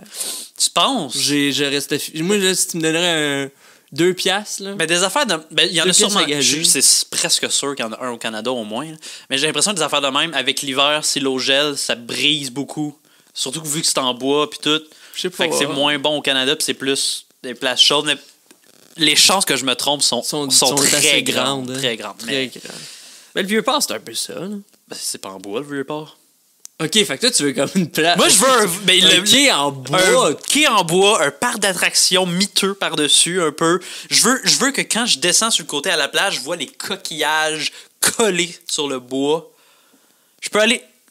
Tu penses? Moi, là, si tu me donnerais 2 piastres, là... Mais des affaires de... il y en a sûrement... C'est presque sûr qu'il y en a un au Canada au moins. Là. Mais j'ai l'impression que des affaires de même, avec l'hiver, si l'eau gèle, ça brise beaucoup. Surtout vu que c'est en bois puis tout. Je sais pas. Fait que c'est moins bon au Canada puis c'est plus des places chaudes. Mais les chances que je me trompe sont très assez grandes. hein. Très grandes. Très grandes. Mais le Vieux-Port, c'est un peu ça. Là. Ben, c'est pas en bois, le Vieux-Port. Ok, fait que toi, tu veux comme une place. Moi, je veux un quai en bois. Un quai en bois, un parc d'attractions miteux par-dessus, un peu. Je veux que quand je descends sur le côté à la plage, je vois les coquillages collés sur le bois.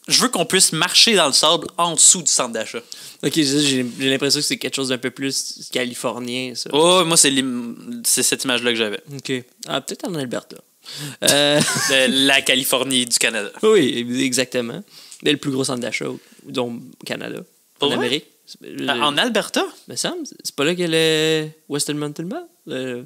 Je veux qu'on puisse marcher dans le sable en dessous du centre d'achat. Ok, j'ai l'impression que c'est quelque chose d'un peu plus californien, ça. Oh, moi, c'est cette image-là que j'avais. Ok. Ah, peut-être en Alberta. De la Californie du Canada. Oui, exactement. Mais le plus gros centre d'achat au Canada. Pour en vrai? Amérique. En Alberta? Me semble. C'est pas là qu'il y a le Western Mountain Mall?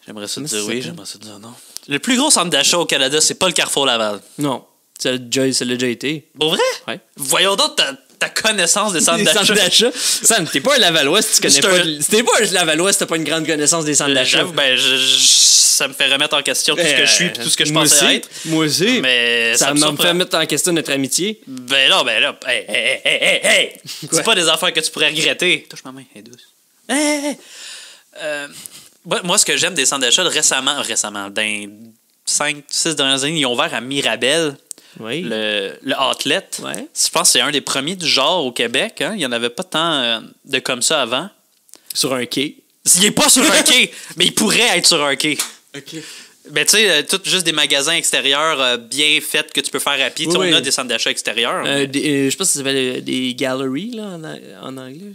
J'aimerais ça Comment dire ça oui, s'appelle? j'aimerais ça dire non. Le plus gros centre d'achat au Canada, c'est pas le Carrefour Laval. Non. Ça l'a déjà été. Pour vrai? Ouais. Voyons donc ta connaissance des centres Des centres d'achat. d'achat. Sam, t'es pas un Lavallois si tu connais pas. Si t'es pas un Lavallois si t'as pas une grande connaissance des centres d'achat. J'avoue, ça me fait remettre en question tout ce que je suis et tout ce que je pensais être. Moi aussi. Mais Ça me me surprend. fait mettre en question notre amitié. Ben là, hey! Quoi? C'est pas des affaires que tu pourrais regretter. Touche ma main, elle est douce. Hey! Moi, ce que j'aime des centres d'achat, récemment, dans 5-6 dernières années, ils ont ouvert à Mirabel, Oui. le outlet. Ouais. Je pense que c'est un des premiers du genre au Québec. Hein? Il n'y en avait pas tant de comme ça avant. Sur un quai. Il est pas sur un quai, mais il pourrait être sur un quai. Ok. Ben, tu sais, tout juste des magasins extérieurs bien faits que tu peux faire à pied. Tu sais, Oui. On a des centres d'achat extérieurs. mais- Je pense que ça s'appelle des galleries là, en anglais.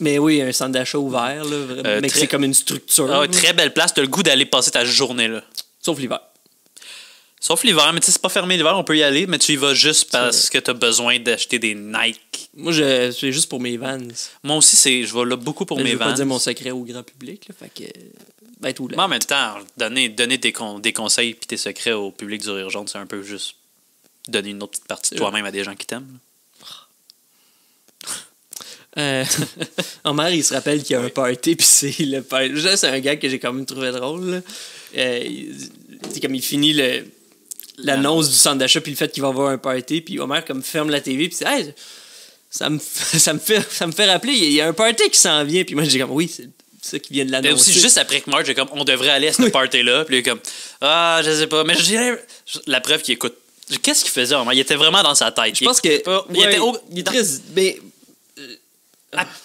Mais oui, un centre d'achat ouvert, là, vraiment, mais que très- c'est comme une structure. Ah, là. très belle place. Tu as le goût d'aller passer ta journée là. Sauf l'hiver. Sauf l'hiver, mais tu sais, c'est pas fermé l'hiver, on peut y aller, mais tu y vas juste parce que tu as besoin d'acheter des Nike. Moi, c'est juste pour mes Vans. Moi aussi, je vais là beaucoup pour Mais mes je veux Vans. pas dire mon secret au grand public. Là, fait que. Ben, tout là. Mais en même temps, donner des conseils et tes secrets au public du Rire Jaune, c'est un peu juste donner une autre petite partie de toi-même à des gens qui t'aiment. Omar, il se rappelle qu'il y a un party, puis c'est le party. Là, c'est un gars que j'ai quand même trouvé drôle. Là. C'est comme il finit l'annonce du centre d'achat, puis le fait qu'il va avoir un party, puis Omar comme ferme la TV, puis c'est hey, ça me fait rappeler, il y a un party qui s'en vient, puis moi j'ai comme oui, c'est ça qui vient de Mais l'annoncer. aussi, juste après que Marge, j'ai comme, on devrait aller à ce party-là, puis il est comme, ah, je sais pas, mais la preuve qu'il écoute. Qu'est-ce qu'il faisait, Omar? Il était vraiment dans sa tête. Je pense que il était il est très mais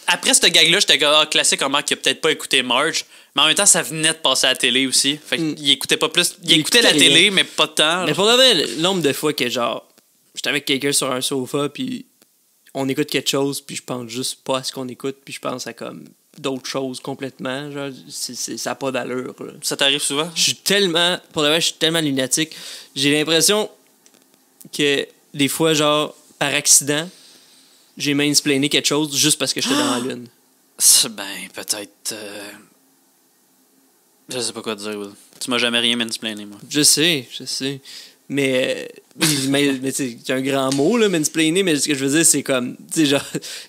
Après ce gag-là, j'étais comme, classique Omar qui a peut-être pas écouté Marge, mais en même temps, ça venait de passer à la télé aussi. Fait qu'il écoutait pas plus. Il écoutait la télé, rien. mais pas tant. Mais pour le vrai, le nombre de fois que genre j'étais avec quelqu'un sur un sofa puis on écoute quelque chose puis je pense juste pas à ce qu'on écoute puis je pense à comme d'autres choses complètement genre ça a pas d'allure là. Ça t'arrive souvent? Je suis tellement lunatique. J'ai l'impression que des fois genre par accident j'ai mansplainé quelque chose juste parce que j'étais dans la lune. Ben, peut-être. Je sais pas quoi te dire, Will. Tu m'as jamais rien mansplainé, moi. Je sais. Mais c'est un grand mot, là, mansplainer, mais ce que je veux dire, c'est comme, tu sais, genre,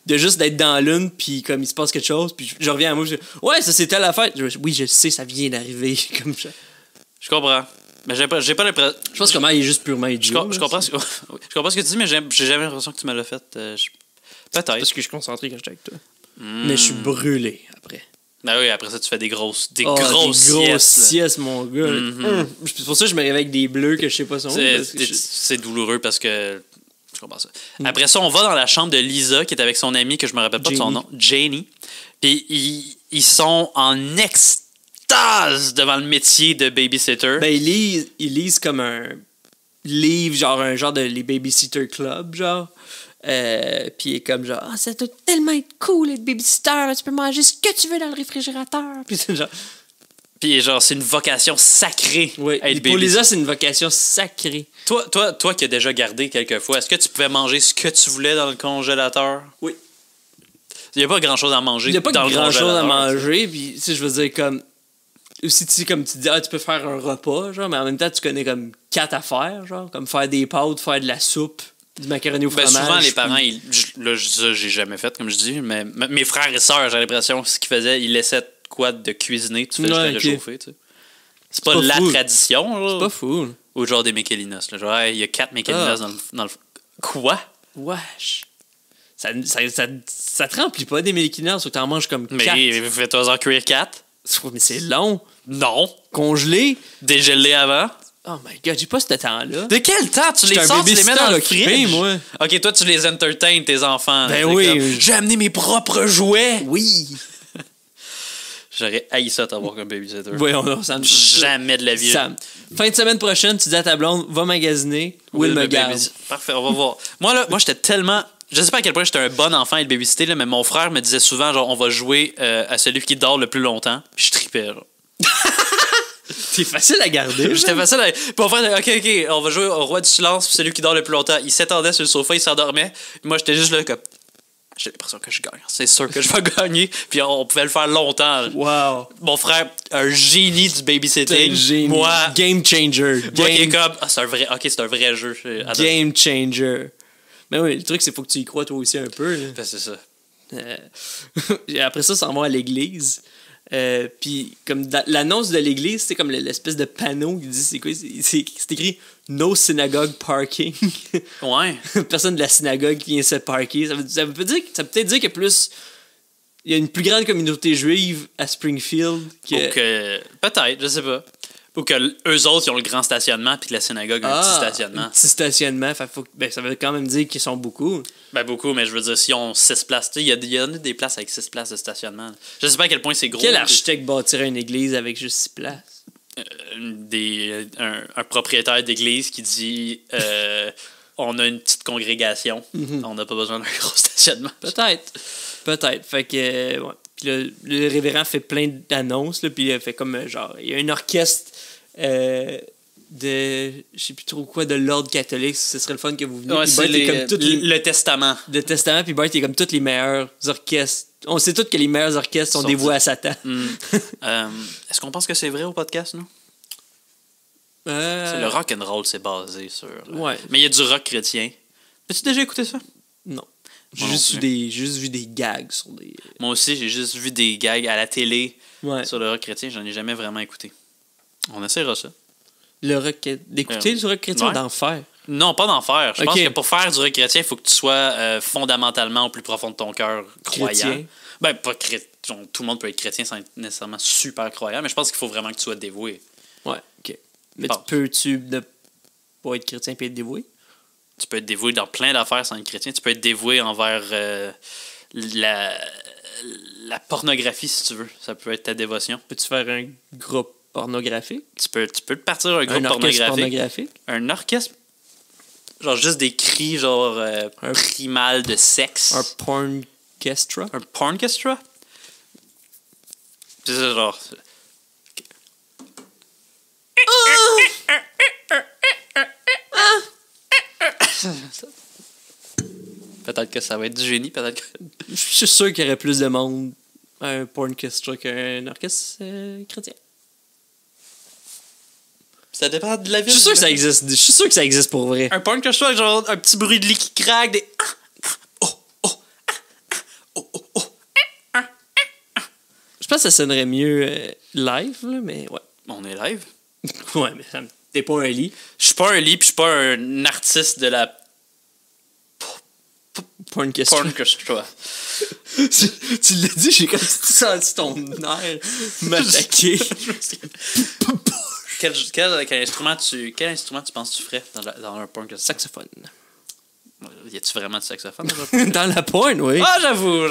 de juste d'être dans la lune, puis comme il se passe quelque chose, puis je reviens à moi, je dis, ouais, ça c'est telle affaire. Oui, je sais, ça vient d'arriver. Comme ça. Je comprends. Mais j'ai pas l'impression. Je pense que comment il est juste purement idiot. Je comprends ce que tu dis, mais j'ai jamais l'impression que tu me l'as fait. Peut-être. Parce que je suis concentré quand j'étais avec toi. Mais je suis brûlé après. Ben oui, après ça, tu fais des grosses Des grosses siestes. siestes, mon gars. C'est pour ça que je me réveille avec des bleus que je sais pas son. C'est douloureux parce que. Je comprends ça. Après ça, on va dans la chambre de Lisa, qui est avec son amie, que je me rappelle pas de son nom, Janie. Puis ils sont en extase devant le métier de babysitter. Ben, ils lisent comme un livre, genre un genre de les Babysitter Club, genre. Puis il est comme genre, ah, ça doit tellement être cool être babysitter, là, tu peux manger ce que tu veux dans le réfrigérateur. Puis c'est genre. Puis genre, c'est une vocation sacrée. Oui, être pour baby. Lisa, c'est une vocation sacrée. Toi qui as déjà gardé quelques fois, est-ce que tu pouvais manger ce que tu voulais dans le congélateur? Oui. Il n'y a pas grand-chose à manger Il n'y a pas dans le grand-chose à congélateur. manger, puis tu sais, je veux dire, comme. Aussi, tu sais, comme tu dis, ah, tu peux faire un repas, genre, mais en même temps, tu connais comme 4 affaires, genre, comme faire des pâtes, faire de la soupe, du macaroni au Ben, fromage. souvent, les parents, ça, j'ai jamais fait, comme je dis, mais mes frères et sœurs, j'ai l'impression, ce qu'ils faisaient, ils laissaient quoi de cuisiner, tu fais juste le réchauffer, tu sais. C'est pas la tradition, là. C'est pas fou, là. Ou genre des Michelinas, là. Genre, hey, il y a 4 Michelinas dans le. Quoi? Wesh. ça te remplit pas des mini quinoa, sauf que t'en manges comme 4. Mais fais-toi en cuire 4. Mais c'est long. Non. Congelé. Dégelé avant. Oh my god, j'ai pas ce temps-là. De quel temps? Tu les un sors, tu les mets babysitter dans le occupé, fridge? moi. Ok, toi, tu les entertains, tes enfants. Ben C'est oui. comme, j'ai amené mes propres jouets. Oui. J'aurais haï ça t'avoir comme babysitter. Voyons, non, ça me... Jamais de la vie. Fin de semaine prochaine, tu dis à ta blonde, va magasiner, Will me garde. Parfait, on va voir. Moi, j'étais tellement... Je sais pas à quel point j'étais un bon enfant et le babysitter, là, mais mon frère me disait souvent, genre, on va jouer à celui qui dort le plus longtemps. Puis je tripais, genre. C'est facile à garder. J'étais facile à... Puis mon frère, OK, on va jouer au roi du silence, puis celui qui dort le plus longtemps. Il s'étendait sur le sofa, il s'endormait. Moi, j'étais juste là, comme... J'ai l'impression que je gagne. C'est sûr que je vais gagner. Puis on pouvait le faire longtemps. Wow. Mon frère, un génie du babysitting. Génie. Moi, Game changer. moi qui est comme... Ah, c'est un vrai... OK, c'est un vrai jeu. Game changer. Mais oui, le truc, c'est faut que tu y crois toi aussi un peu. Ben, c'est ça. Après ça on va à l'église. Puis comme l'annonce de l'église, c'est comme l'espèce de panneau qui dit c'est quoi? C'est écrit No synagogue parking. Ouais. Personne de la synagogue qui vient se parker. Ça peut peut-être dire que il y a une plus grande communauté juive à Springfield que... Peut-être, je sais pas. Ou que eux autres, ils ont le grand stationnement, puis que la synagogue a un petit stationnement. Un petit stationnement. Ça veut quand même dire qu'ils sont beaucoup. Ben, beaucoup, mais je veux dire, si on 6 places, il y a des places avec 6 places de stationnement. Je sais pas à quel point c'est gros. Quel architecte bâtirait une église avec juste 6 places? Un propriétaire d'église qui dit on a une petite congrégation, on n'a pas besoin d'un gros stationnement. Peut-être. Fait que, ouais. Puis le révérend fait plein d'annonces, là, puis il fait comme, genre, il y a un orchestre de, je sais plus trop quoi, de l'ordre catholique, ce serait le fun que vous veniez. Ouais, c'est le testament. Le testament, puis Bart, il est comme tous les meilleurs orchestres. On sait tous que les meilleurs orchestres sont dévoués à Satan. Est-ce qu'on pense que c'est vrai au podcast, nous? Le rock and roll, c'est basé sur... Ouais. Mais il y a du rock chrétien. As-tu déjà écouté ça? Non. J'ai juste vu des gags sur des... Moi aussi, j'ai juste vu des gags à la télé sur le rock chrétien. J'en ai jamais vraiment écouté. On essaiera ça. D'écouter du rock chrétien ou d'en faire? Non, pas d'en faire. Je pense que pour faire du rock chrétien, il faut que tu sois fondamentalement au plus profond de ton cœur croyant. Chrétien. Ben, pas chrétien. Tout le monde peut être chrétien sans être nécessairement super croyant, mais je pense qu'il faut vraiment que tu sois dévoué. Ouais, OK. Mais peux-tu ne pas être chrétien et être dévoué? Tu peux être dévoué dans plein d'affaires sans être chrétien. Tu peux être dévoué envers la pornographie, si tu veux. Ça peut être ta dévotion. Peux-tu faire un groupe pornographique? Tu peux te partir un groupe pornographique. Un orchestre? Genre juste des cris genre primal de sexe. Un porncestra? Un porncestra? C'est ça, genre... Peut-être que ça va être du génie, peut-être que... Je suis sûr qu'il y aurait plus de monde à un porncestra qu'un orchestre chrétien. Ça dépend de la vie. Je suis sûr que ça existe. Je suis sûr que ça existe pour vrai. Un porncestra, genre un petit bruit de lit qui craque, des... Je pense que ça sonnerait mieux live, là, mais ouais. On est live? Ouais, mais t'es pas un lit. Je suis pas un lit, puis je suis pas un artiste de la... Porncestra. Tu l'as dit, j'ai comme senti ton air m'attaquer. Quel instrument tu penses que tu ferais dans un porncestra? Saxophone. Y a-tu vraiment du saxophone dans la porn, oui. Ah, j'avoue!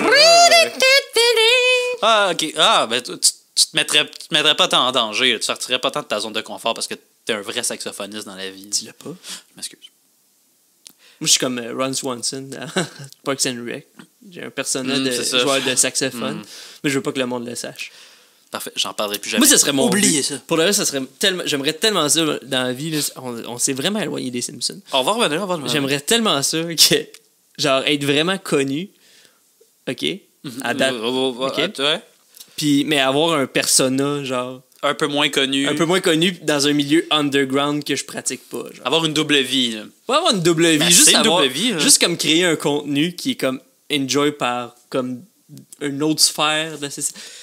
Ah, ok. Ah, ben tu te mettrais pas tant en danger. Tu sortirais pas tant de ta zone de confort parce que t'es un vrai saxophoniste dans la vie. Dis-le pas. Je m'excuse. Moi, je suis comme Ron Swanson dans Parks and Rec. J'ai un personnage de joueur de saxophone, mais je veux pas que le monde le sache. Parfait, j'en parlerai plus jamais. Moi, ça serait mon Oubliez but. Ça. Pour le reste, ça serait tellement... J'aimerais tellement ça dans la vie. Là. On s'est vraiment éloigné des Simpsons. On va revenir. J'aimerais tellement ça que, genre, être vraiment connu. OK? À date. OK? Ouais. Puis, mais avoir un persona, genre... Un peu moins connu. Un peu moins connu dans un milieu underground que je pratique pas. Genre. Avoir une double vie. Là. Pas avoir une double vie. Ben, juste avoir, double vie, juste comme créer un contenu qui est comme enjoy par comme une autre sphère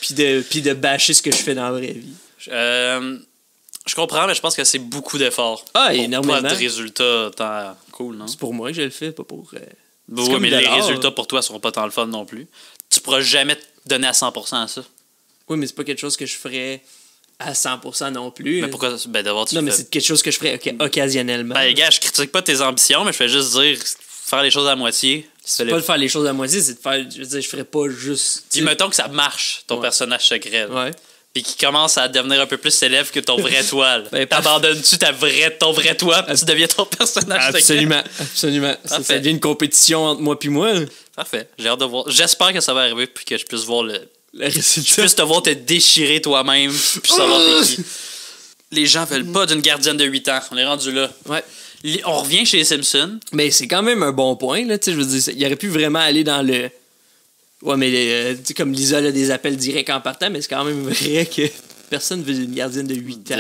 puis de bâcher ce que je fais dans la vraie vie. Je comprends, mais je pense que c'est beaucoup d'efforts. Ah, énormément. Pas de résultats tant cool, non? C'est pour moi que je le fais, pas pour Oui, comme mais de les l'art. résultats pour toi seront pas tant le fun non plus. Tu pourras jamais te donner à 100% à ça. Oui, mais c'est pas quelque chose que je ferais à 100% non plus. Mais pourquoi? Ben, d'abord, tu Non, mais fais... c'est quelque chose que je ferais occasionnellement. Ben, gars, je critique pas tes ambitions, mais je fais juste dire faire les choses à moitié. C'est pas de faire les choses à moitié, c'est de faire. Je veux dire, je ferais pas juste. Puis mettons que ça marche, ton Ouais. personnage secret. là. Ouais. Puis qui commence à devenir un peu plus célèbre que ton vrai toi. là. Ben, T'abandonnes-tu ton vrai toi, puis tu deviens ton personnage secret? Absolument, absolument. Ça Parfait. devient une compétition entre moi puis moi. Là. Parfait. J'ai hâte de voir. J'espère que ça va arriver, puis que je puisse voir le. Le Je résultat. puisse te voir te déchirer toi-même, puis savoir t'es qui. Les gens veulent pas d'une gardienne de 8 ans. On est rendu là. Ouais. On revient chez les Simpsons. Mais c'est quand même un bon point, là. Tu sais, je veux dire, il aurait pu vraiment aller dans le. Ouais, mais tu sais, comme Lisa a des appels directs en partant, mais c'est quand même vrai que personne veut une gardienne de 8 ans.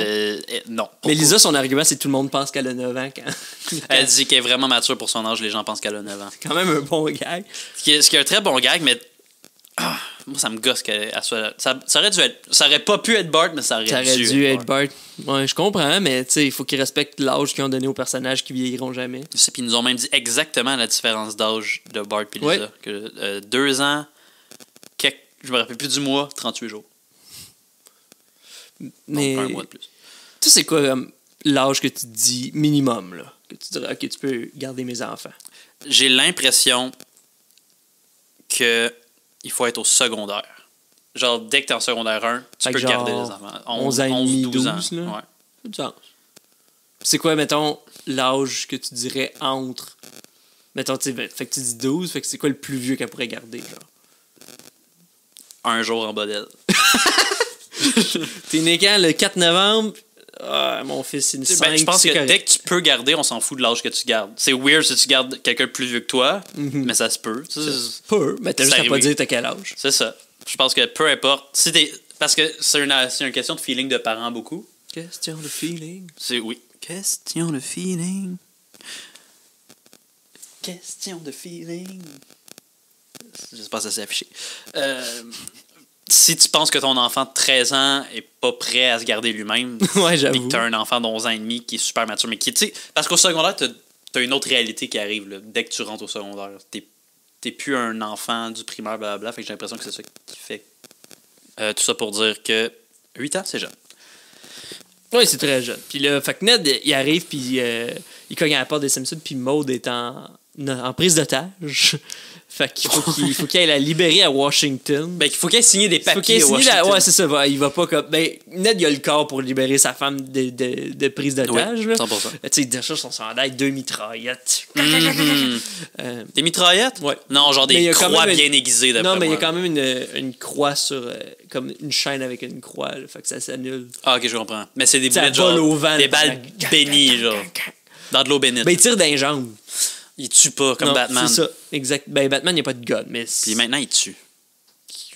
Non. Mais Pourquoi? Lisa, son argument, c'est que tout le monde pense qu'elle a 9 ans quand. Elle dit qu'elle est vraiment mature pour son âge. Les gens pensent qu'elle a 9 ans. C'est quand même un bon gag. Ce qui est un très bon gag, mais. Moi, ça me gosse qu'elle soit. Ça aurait dû être. Ça aurait pas pu être Bart, mais ça aurait, Ça aurait dû être Bart. Ouais, je comprends, mais tu sais, il faut qu'ils respectent l'âge qu'ils ont donné aux personnages qui vieilliront jamais. Puis ils nous ont même dit exactement la différence d'âge de Bart et Lisa. Ouais. Que, 2 ans, je me rappelle plus du mois, 38 jours. Mais. Donc, un mois de plus. Tu sais, c'est quoi l'âge que tu dis minimum, là? Que tu dirais, ok, tu peux garder mes enfants. J'ai l'impression que il faut être au secondaire. Genre, dès que t'es en secondaire 1, tu Fait peux que garder les genre enfants. 11 ans et demi, 12 ans. 12, là. Ouais. Ça a du sens. C'est quoi, mettons, l'âge que tu dirais entre. Mettons, tu sais, fait que tu dis 12, fait que c'est quoi le plus vieux qu'elle pourrait garder, genre? Un jour en bas d'elle. T'es né quand, le 4 novembre? Ah, mon fils, c'est une 5, Ben, je pense c'est que correct. dès que tu peux garder, on s'en fout de l'âge que tu gardes. C'est weird si tu gardes quelqu'un de plus vieux que toi, mais ça se peut. Peu, mais t'as C'est juste à pas arrivé. dire t'as quel âge. C'est ça. Je pense que peu importe. Si t'es... Parce que c'est une question de feeling de parents beaucoup. Question de feeling. C'est oui. Question de feeling. Question de feeling. J'espère que ça s'est affiché. Si tu penses que ton enfant de 13 ans est pas prêt à se garder lui-même, Ouais, puis j'avoue. que t'as un enfant d'11 ans et demi qui est super mature, mais qui, tu sais, parce qu'au secondaire, t'as une autre réalité qui arrive, là, dès que tu rentres au secondaire. T'es plus un enfant du primaire, blablabla, fait que j'ai l'impression que c'est ça qui fait. Tout ça pour dire que 8 ans, c'est jeune. Oui, c'est très jeune. Puis là, fait que Ned, il arrive, puis il cogne à la porte des Simpsons, puis Maud est en prise d'otage. Fait qu'il faut qu'il aille la libérer à Washington. Ben, il faut qu'il ait signé des Il faut qu'il papiers ait à signé Washington. ouais, c'est ça. Il va pas comme. Ben, Ned, il a le corps pour libérer sa femme de prise d'otage. Oui, là. 100%. Tu sais, il décharge son chandail, 2 mitraillettes. Des mitraillettes? Ouais. Non, genre Mais il y des a quand croix même bien aiguisées, d'après Non, mais il y a moi. quand même une croix sur. Comme une chaîne avec une croix. Là, fait que ça s'annule. Ah, ok, je comprends. Mais c'est des Ça boulettes, vole genre, au vent, des là. balles bénies, genre, dans de l'eau bénite. Ben, il tire dans les jambes. Il tue pas, comme Non, Batman. C'est ça. Exact. Ben, Batman, il n'y a pas de gun. Mais Puis maintenant, il tue.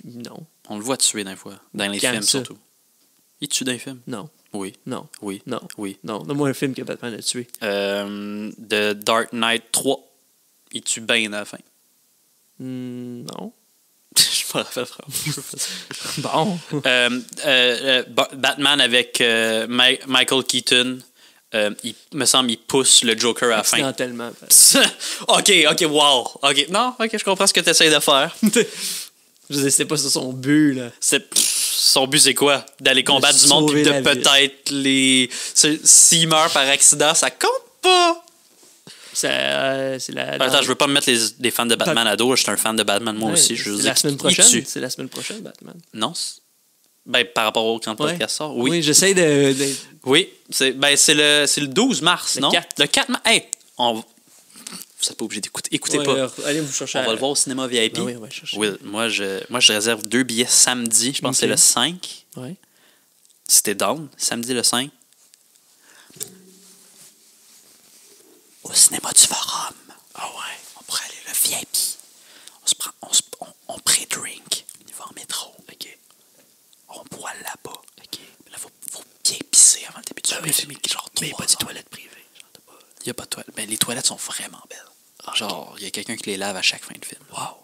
Non. On le voit tuer des fois. Dans les Quand films, ça? surtout. Il tue dans les films? Non. Oui. Non. Oui. Non. Oui. Non. Donne-moi un film que Batman a tué. The Dark Knight 3. Il tue Bane à la fin. Non. Je me rappelle vraiment. Bon. Batman avec Michael Keaton. Il me semble il pousse le Joker à la fin. Accidentellement. ok, wow. Ok, non, ok, je comprends ce que tu essaies de faire. Je veux dire, c'était pas ça son but, là. Son but, c'est quoi? D'aller combattre du monde, puis sauver de la vie. peut-être les. S'il meurt par accident, ça compte pas! C'est la. Attends, je veux pas me mettre des fans de Batman à dos. Je suis un fan de Batman, moi Ouais, aussi. Je veux c'est dire, la semaine il prochaine. tue. C'est la semaine prochaine, Batman. Non? Ben, par rapport au quand le Ouais. podcast sort, oui. Oui, j'essaie de. Oui, c'est le 12 mars, Le non? 4. Le 4 mars. Hey, vous n'êtes pas obligé d'écouter. Écoutez Ouais, pas. alors, allez vous chercher. On va le voir au cinéma VIP. Ben oui, on va le chercher. Oui, moi, je réserve 2 billets samedi. Je pense que c'est Ok. le 5. Ouais. C'était down, samedi le 5. Au cinéma du Forum. Ah ouais. On pourrait aller le VIP. On pré-drink. On y va en métro. OK. On boit là-bas. OK. Là, faut bien pisser avant le début du film. Le film est genre 3 Mais pas des toilettes privées. Il n'y a pas de toilettes. Ben, les toilettes sont vraiment belles. Genre, il y a quelqu'un qui les lave à chaque fin de film. Wow.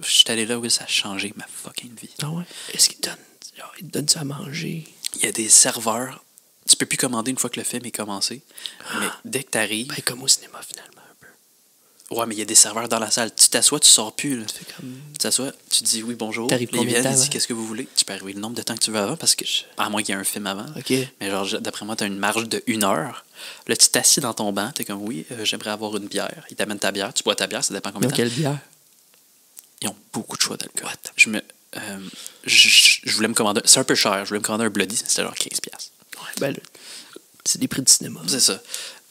Je suis allé là où ça a changé ma fucking vie. Ah ouais? Est-ce qu'il te donne ça à manger? Il y a des serveurs. Tu peux plus commander une fois que le film est commencé. Mais dès que tu arrives. Ben, comme au cinéma, finalement, un peu. Ouais, mais il y a des serveurs dans la salle. Tu t'assois, tu sors plus. Là. C'est comme... Tu t'assois, tu dis oui, bonjour. T'arrives Ils combien de viennent, temps ils disent avant? qu'est-ce que vous voulez. Tu peux arriver le nombre de temps que tu veux avant parce que, à moins qu'il y ait un film avant. OK. Mais genre, d'après moi, tu as une marge de 1 heure. Là, tu t'assis dans ton banc, tu es comme oui, j'aimerais avoir une bière. Ils t'amènent ta bière, tu bois ta bière, ça dépend combien de Donc, temps. quelle bière? Ils ont beaucoup de choix d'alcool. Je voulais me commander. C'est un peu cher. Je voulais me commander un Bloody, c'était genre 15$. Ouais, ben là, c'est des prix de cinéma. C'est ça.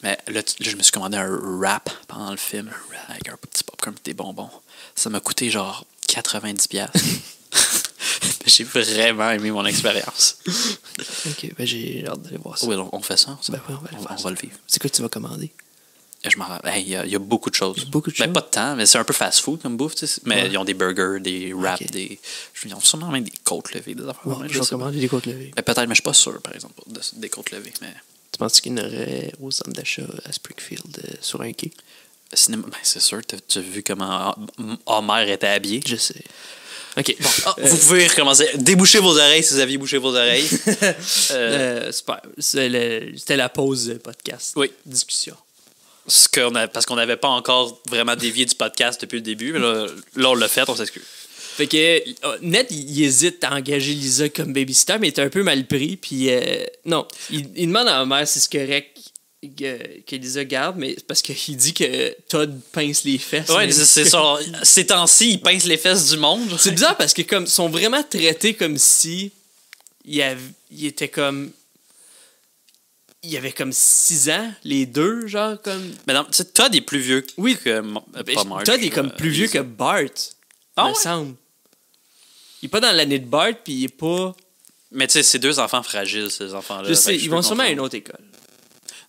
Mais là, je me suis commandé un wrap pendant le film. Avec un petit popcorn et des bonbons. Ça m'a coûté genre 90$. J'ai vraiment aimé mon expérience. OK, ben j'ai hâte d'aller voir ça. Oui, on fait ça. Ben oui, on va le vivre. C'est quoi que tu vas commander? Je m'en rappelle. Il y a beaucoup de choses. Beaucoup de Ben, choses? pas de temps, mais c'est un peu fast-food comme bouffe. Tu sais. Mais Ouais. ils ont des burgers, des wraps, Ok. ils ont sûrement même des côtes levées, des affaires. Ouais, je je vais sais pas. commander des côtes levées. Ben, peut-être, mais je suis pas sûr, par exemple, des côtes levées. Mais Tu penses qu'il y en aurait au centre d'achat à Springfield sur un quai? cinéma, ben, c'est sûr. Tu as vu comment Homer était habillé. Je sais. OK, bon. Vous pouvez recommencer. Débouchez vos oreilles si vous aviez bouché vos oreilles. Super. C'était la pause podcast. Oui. Discussion. Parce qu'on n'avait pas encore vraiment dévié du podcast depuis le début. Mais là on l'a fait, on s'excuse. Fait que Ned, il hésite à engager Lisa comme babysitter, mais il est un peu mal pris. Puis non, il demande à la mère si c'est correct que Lisa garde, mais parce qu'il dit que Todd pince les fesses. Ouais, mais- c'est ça. Ces temps-ci, ils pincent les fesses du monde. C'est bizarre parce que comme ils sont vraiment traités comme si il était comme il avait comme 6 ans, les deux, genre comme. Mais non, tu sais, Todd est plus vieux Oui. que pas Marge. Todd est comme plus vieux que Bart, Ah me ouais? semble. Il est pas dans l'année de Bart, puis il est pas. Mais tu sais, c'est 2 enfants fragiles, ces enfants-là. Je sais, Fait que ils peux vont sûrement à comprendre. une autre école.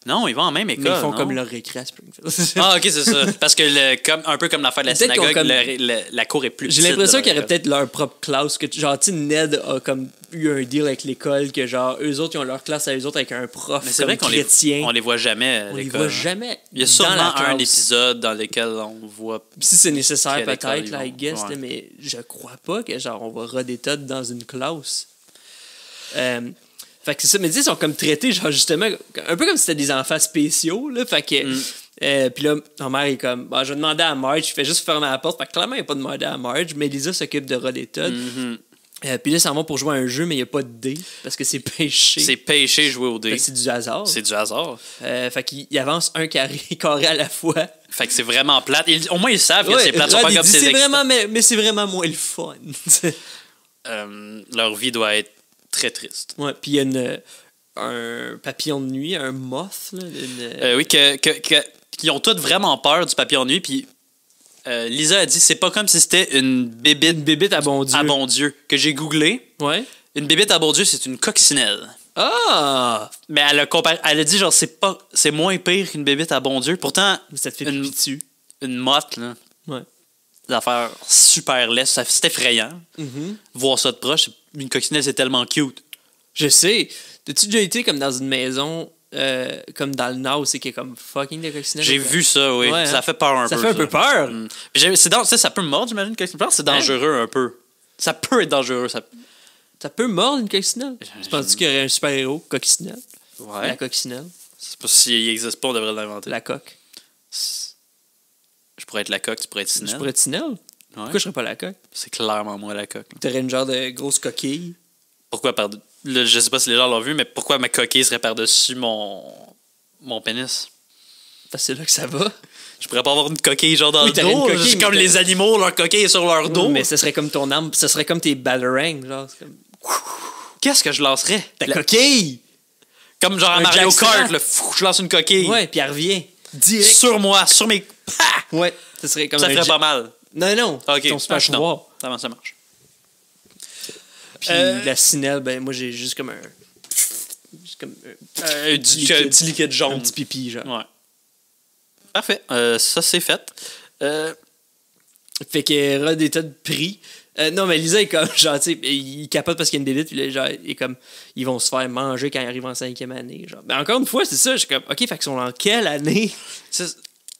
Non, ils vont en même école. Mais ils font non? comme leur récré à Springfield. Ah, ok, c'est ça. Parce que un peu comme l'affaire de la Peut-être qu'on synagogue, comme- la cour est plus J'ai petite l'impression de qu'il y leur aurait école. peut-être leur propre classe. Que, genre, tu sais, Ned a comme eu un deal avec l'école, que genre, eux autres, ils ont leur classe à eux autres avec un prof Mais c'est vrai qu'on chrétien. les voit jamais à On les l'école. voit hein. jamais. Il y a dans sûrement la un classe. épisode dans lequel on voit. Si c'est nécessaire, Quelle école peut-être, ils là, I vont, guess, ouais. là, mais je crois pas que genre on va roder Todd dans une classe. Fait que c'est ça, mais tu sais, ils sont comme traités, genre justement, un peu comme si c'était des enfants spéciaux, là. Fait que. Puis là, ma mère est comme, bah, je vais demander à Marge, je fais juste fermer la porte. Fait que clairement, il n'a pas demandé à Marge, mais Lisa s'occupe de roder Todd. Puis là, ça va pour jouer à un jeu, mais il n'y a pas de dés, parce que c'est péché. C'est péché jouer au Fait dé. que c'est du hasard. C'est du hasard. Fait qu'il avance un carré à la fois. Fait que c'est vraiment plate. Au moins, ils savent que c'est plate. Ils sont Rod, pas il comme dit, ces c'est ex- vraiment, mais c'est vraiment moins le fun. Leur vie doit être très triste. Ouais, puis il y a un papillon de nuit, un moth. Là, Oui, qu'ils ont tous vraiment peur du papillon de nuit. Puis Lisa a dit c'est pas comme si c'était une bébite une bébite à bon Dieu. à bon Dieu. Que j'ai googlé. Ouais. Une bébite à bon Dieu, c'est une coccinelle. Ah! Mais elle a dit genre c'est moins pire qu'une bébite à bon Dieu. Pourtant, Ça te fait Une- pipi dessus. une motte, là, Ouais. des affaires super laides, c'est effrayant. Voir ça de proche, une coccinelle, c'est tellement cute. Je sais. T'as-tu déjà été comme dans une maison, comme dans le Nord, c'est qu'il y a comme fucking de coccinelles? J'ai vu ça, oui. Ouais, Ça hein? fait peur un peu. Ça fait un peu peur. Ça peut mordre, j'imagine, une coccinelle. Je pense que c'est dangereux un peu. Ça peut être dangereux. Ça peut mordre une coccinelle? Tu penses qu'il y aurait un super-héros, coccinelle? Ouais. La coccinelle. C'est pas s'il existe pas, on devrait l'inventer. La coque. Je pourrais être la coque, tu pourrais être Je Sinelle. pourrais être Tinelle? Ouais. Pourquoi je serais pas la coque? C'est clairement moi la coque. T'aurais une genre de grosse coquille. Pourquoi je sais pas si les gens l'ont vu, mais pourquoi ma coquille serait par-dessus mon pénis? Parce que c'est là que ça va. Je pourrais pas avoir une coquille genre dans Oui, le t'aurais une dos. coquille, C'est mais comme les animaux, leur coquille est sur leur dos. Mais ce serait comme ton arme, ce serait comme tes batarangs, genre. C'est comme... Qu'est-ce que je lancerais? Ta coquille! Comme genre à Un Mario Jack Kart, Snap. là, je lance une coquille. Ouais, puis elle revient. Direct. Sur moi, sur mes. Pah! Ouais, ce serait comme Ça un ferait jet- pas mal. Non, non, Ok, ton super non. pouvoir. Comment ça marche? Puis la sinelle, ben moi j'ai juste comme un... Juste comme Un petit liquide jaune. un petit pipi, genre. Ouais. Parfait. Ça, c'est fait. Fait que Rod est tout pris. Non, mais Lisa est comme, genre, tu sais, il capote parce qu'il y a une bébite, puis là, genre, il est comme, ils vont se faire manger quand ils arrivent en 5e année, genre. Mais encore une fois, c'est ça, je suis comme, OK, fait qu'ils sont en quelle année?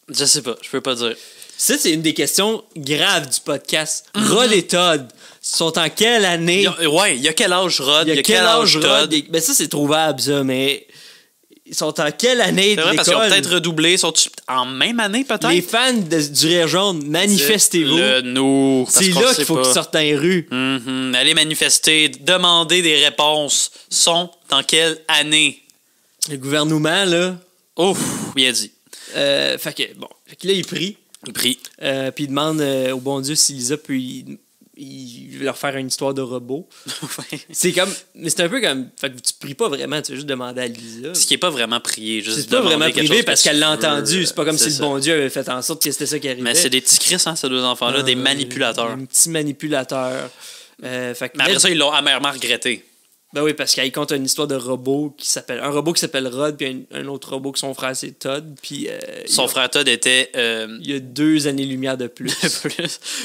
Je sais pas, je peux pas dire. Ça, c'est une des questions graves du podcast. Rod et Todd sont en quelle année? Ouais, il y a quel âge Rod? Il y a quel âge Todd? Rod? Ben ça, c'est trouvable, ça, mais Ils sont en quelle année de C'est vrai, parce qu'ils ont l'école? peut-être redoublé. Sont en même année, peut-être? Les fans du Rire Jaune, manifestez-vous. Nous. C'est là qu'il faut qu'ils sortent dans les rues. Allez manifester. Demandez des réponses. Sont dans quelle année? Le gouvernement, là... Ouf, bien dit. Fait que, bon. Fait que là, il prie. Il prie. Puis il demande au bon Dieu si Lisa peut il veut leur faire une histoire de robot. C'est comme... Mais c'est un peu comme... Fait que tu pries pas vraiment, tu vas juste demander à Lisa. Ce qui est pas vraiment prié. C'est pas vraiment privé parce qu'elle l'a entendu. C'est pas comme si le bon Dieu avait fait en sorte que c'était ça qui arrivait. Mais c'est des petits Chris, hein, ces deux enfants-là, des manipulateurs. Des petits manipulateurs. Fait que Mais après ça, ils l'ont amèrement regretté. Ben oui, parce qu'il compte une histoire de robot qui s'appelle... Un robot qui s'appelle Rod, puis un autre robot que son frère, c'est Todd. Puis... Son frère Todd était... Il y a 2 années-lumière de plus.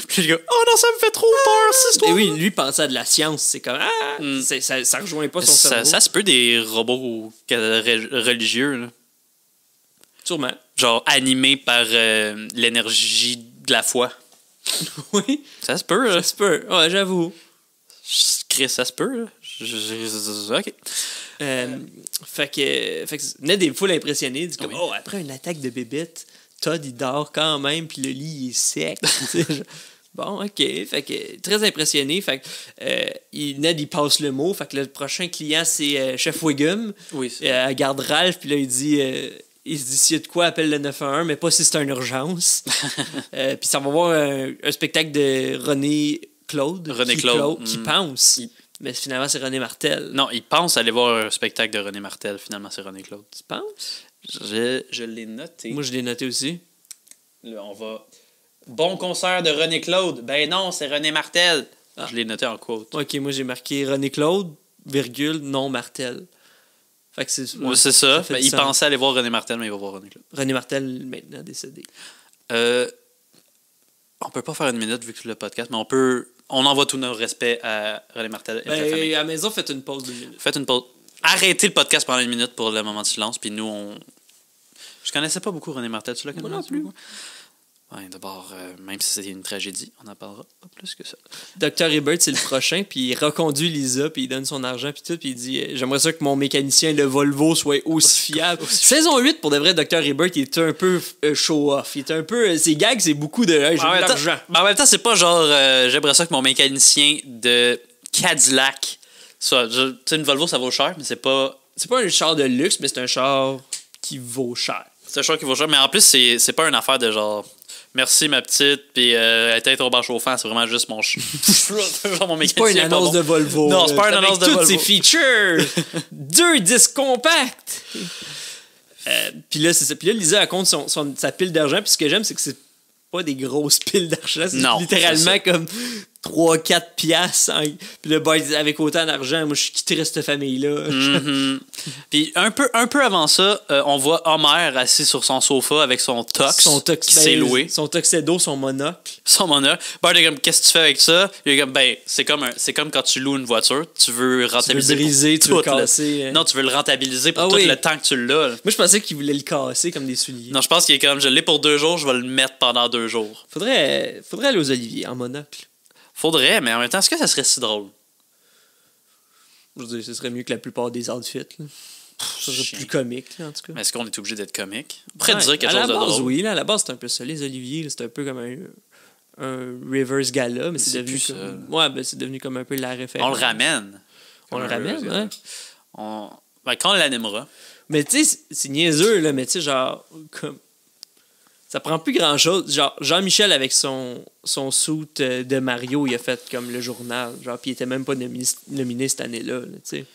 Puis le gars, oh non, ça me fait trop peur, cette histoire. Et oui, lui pensait à de la science. C'est comme... ça rejoint pas son cerveau. Ça se peut des robots religieux, là. Sûrement. Genre animés par l'énergie de la foi. Oui. Ça se peut, là. Ça se peut. Ouais, j'avoue. Chris, ça se peut, là. OK. Fait que Ned est full impressionné. Il dit comme, Oui. oh, après une attaque de bébête, Todd, il dort quand même, puis le lit, il est sec. Bon, OK. Fait que très impressionné. Fait que Ned, il passe le mot. Fait que le prochain client, c'est Chef Wiggum. Oui. À garde Ralph, puis là, il dit... il se dit, s'il y a de quoi, appelle le 911, mais pas si c'est une urgence. Puis ça va voir un spectacle de René Claude. Qui pense. Mais finalement, c'est René Martel. Non, il pense aller voir un spectacle de René Martel. Finalement, c'est René Claude. Tu penses? Je l'ai noté. Moi, je l'ai noté aussi. Là, on va... Bon concert de René Claude. Ben non, c'est René Martel. Ah. Je l'ai noté en quote. OK, moi, j'ai marqué René Claude, virgule, non Martel. Fait que c'est... Oui, c'est ça. fait Ben, du il sens. pensait aller voir René Martel, mais il va voir René Claude. René Martel, maintenant décédé. On peut pas faire une minute vu que c'est le podcast, mais on peut... On envoie tous nos respects à René Martel et sa famille. À la maison, faites une pause de minutes. Faites une pause. Arrêtez le podcast pendant une minute pour le moment de silence, puis nous, on... Je connaissais pas beaucoup René Martel, tu l'as Moi non plus. Ouais, d'abord, même si c'était une tragédie, on n'en parlera pas plus que ça. Dr. Hibbert, c'est le prochain, puis il reconduit Lisa, puis il donne son argent, puis tout, puis il dit j'aimerais ça que mon mécanicien, le Volvo, soit aussi fiable. Saison 8, pour de vrai, Dr. Hibbert, il est un peu show-off. Il est un peu... ses gags, c'est beaucoup de hey, j'ai de l'argent. En même temps, c'est pas genre j'aimerais ça que mon mécanicien de Cadillac soit... Tu sais, une Volvo, ça vaut cher, mais c'est pas... C'est pas un char de luxe, mais c'est un char qui vaut cher. C'est un char qui vaut cher, mais en plus, c'est pas une affaire de genre... Merci ma petite, puis tête au bar chauffant, c'est vraiment juste mon genre mon mécanicien. C'est pas une annonce de Volvo. Non, c'est pas une annonce de Volvo. Toutes ses features. 2 disques compacts. Puis là, c'est ça. Puis là, Lisa, elle compte sa pile d'argent. Puis ce que j'aime, c'est que c'est pas des grosses piles d'argent. C'est littéralement comme 3-4 piastres. Puis le boy dit, avec autant d'argent, moi, je quitterais cette famille-là. Puis un peu avant ça, on voit Homer assis sur son sofa avec son tox qui s'est loué. Son tuxedo, son monocle. Son monocle. Bart est comme, qu'est-ce que tu fais avec ça? Il est comme, ben, c'est comme quand tu loues une voiture. Tu veux rentabiliser. Tu veux briser, tu veux casser. Non, tu veux le rentabiliser pour tout le temps que tu l'as. Moi, je pensais qu'il voulait le casser comme des souliers. Non, je pense qu'il est comme, je l'ai pour 2 jours, je vais le mettre pendant 2 jours. Faudrait aller aux Oliviers en monocle. Faudrait, mais en même temps, est-ce que ça serait si drôle? Je veux dire, ce serait mieux que la plupart des outfits. Là. Ça serait plus comique, là, en tout cas. Mais est-ce qu'on est obligé d'être comique? Après, dire quelque chose de drôle. Oui, là, à la base, c'est un peu ça. Les Oliviers, là, c'est un peu comme un reverse gala, mais c'est devenu comme... Ouais, ben, c'est devenu comme un peu la référence. On le ramène. On le ramène, hein? Ben, quand on l'animera. Mais tu sais, c'est niaiseux, là, mais tu sais, genre, comme... Ça prend plus grand-chose. Genre, Jean-Michel, avec son suit de Mario, il a fait comme le journal. Genre, puis il était même pas nominé cette année-là, tu sais.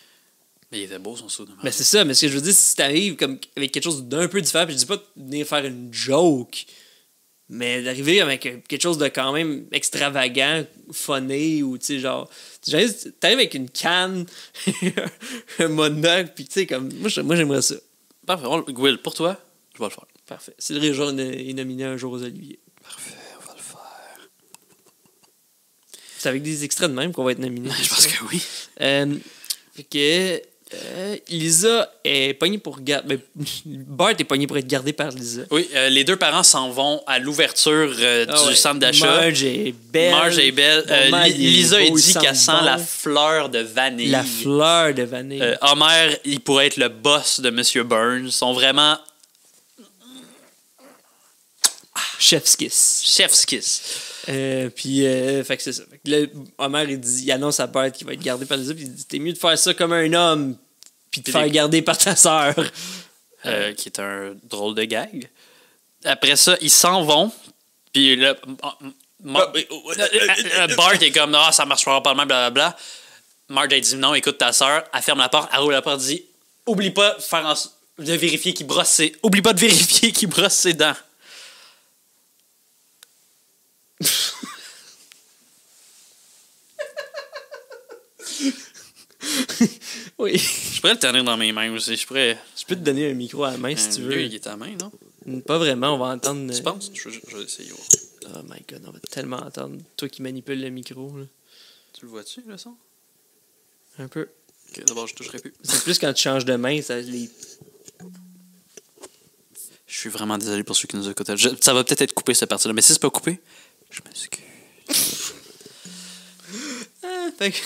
Mais il était beau, son suit de Mario. Mais c'est ça, mais ce que je veux dire, si t'arrives comme avec quelque chose d'un peu différent, puis je dis pas de venir faire une joke, mais d'arriver avec quelque chose de quand même extravagant, funny, ou tu sais, genre... T'arrives avec une canne, un monocle, puis tu sais, comme... Moi, j'aimerais ça. Parfait. Will, pour toi, je vais le faire. Parfait. Cédric Jaune est nominé un jour aux Oliviers. Parfait, on va le faire. C'est avec des extraits de même qu'on va être nominé. Je pense que oui. Fait que... Lisa est pognée pour garder. Bart est pogné pour être gardé par Lisa. Oui, les deux parents s'en vont à l'ouverture du centre d'achat. Marge est belle. Marge est belle. Lisa il dit qu'elle sent bon. la fleur de vanille. La fleur de vanille. Homer, il pourrait être le boss de Monsieur Burns. Ils sont vraiment Chef's kiss. chef's kiss. Puis, fait que c'est ça. Fait que là, Homer, il annonce à Bart qu'il va être gardé par Lisa, puis il dit t'es mieux de faire ça comme un homme, puis de te faire garder par ta sœur. Qui est un drôle de gag. Après ça, ils s'en vont, puis là, Bart est comme ça marchera pas mal, blablabla. Marge a dit non, écoute ta sœur, elle ferme la porte, elle roule la porte, dit oublie pas de vérifier qu'il brosse oublie pas de vérifier qu'il brosse ses dents. Oui. Je pourrais le tenir dans mes mains aussi. Je pourrais. Je peux te donner un micro à la main si tu veux. Lui, il est à la main, non? Pas vraiment, on va entendre. Tu penses? Je vais essayer. Oh my god, on va tellement entendre. Toi qui manipules le micro. Là. Tu le vois-tu, le son? Un peu. Ok, d'abord, je toucherai plus. C'est plus quand tu changes de main, ça les. Je suis vraiment désolé pour ceux qui nous écoutent. Ça va peut-être être coupé, cette partie-là. Mais si c'est pas coupé, je m'excuse. Fait que.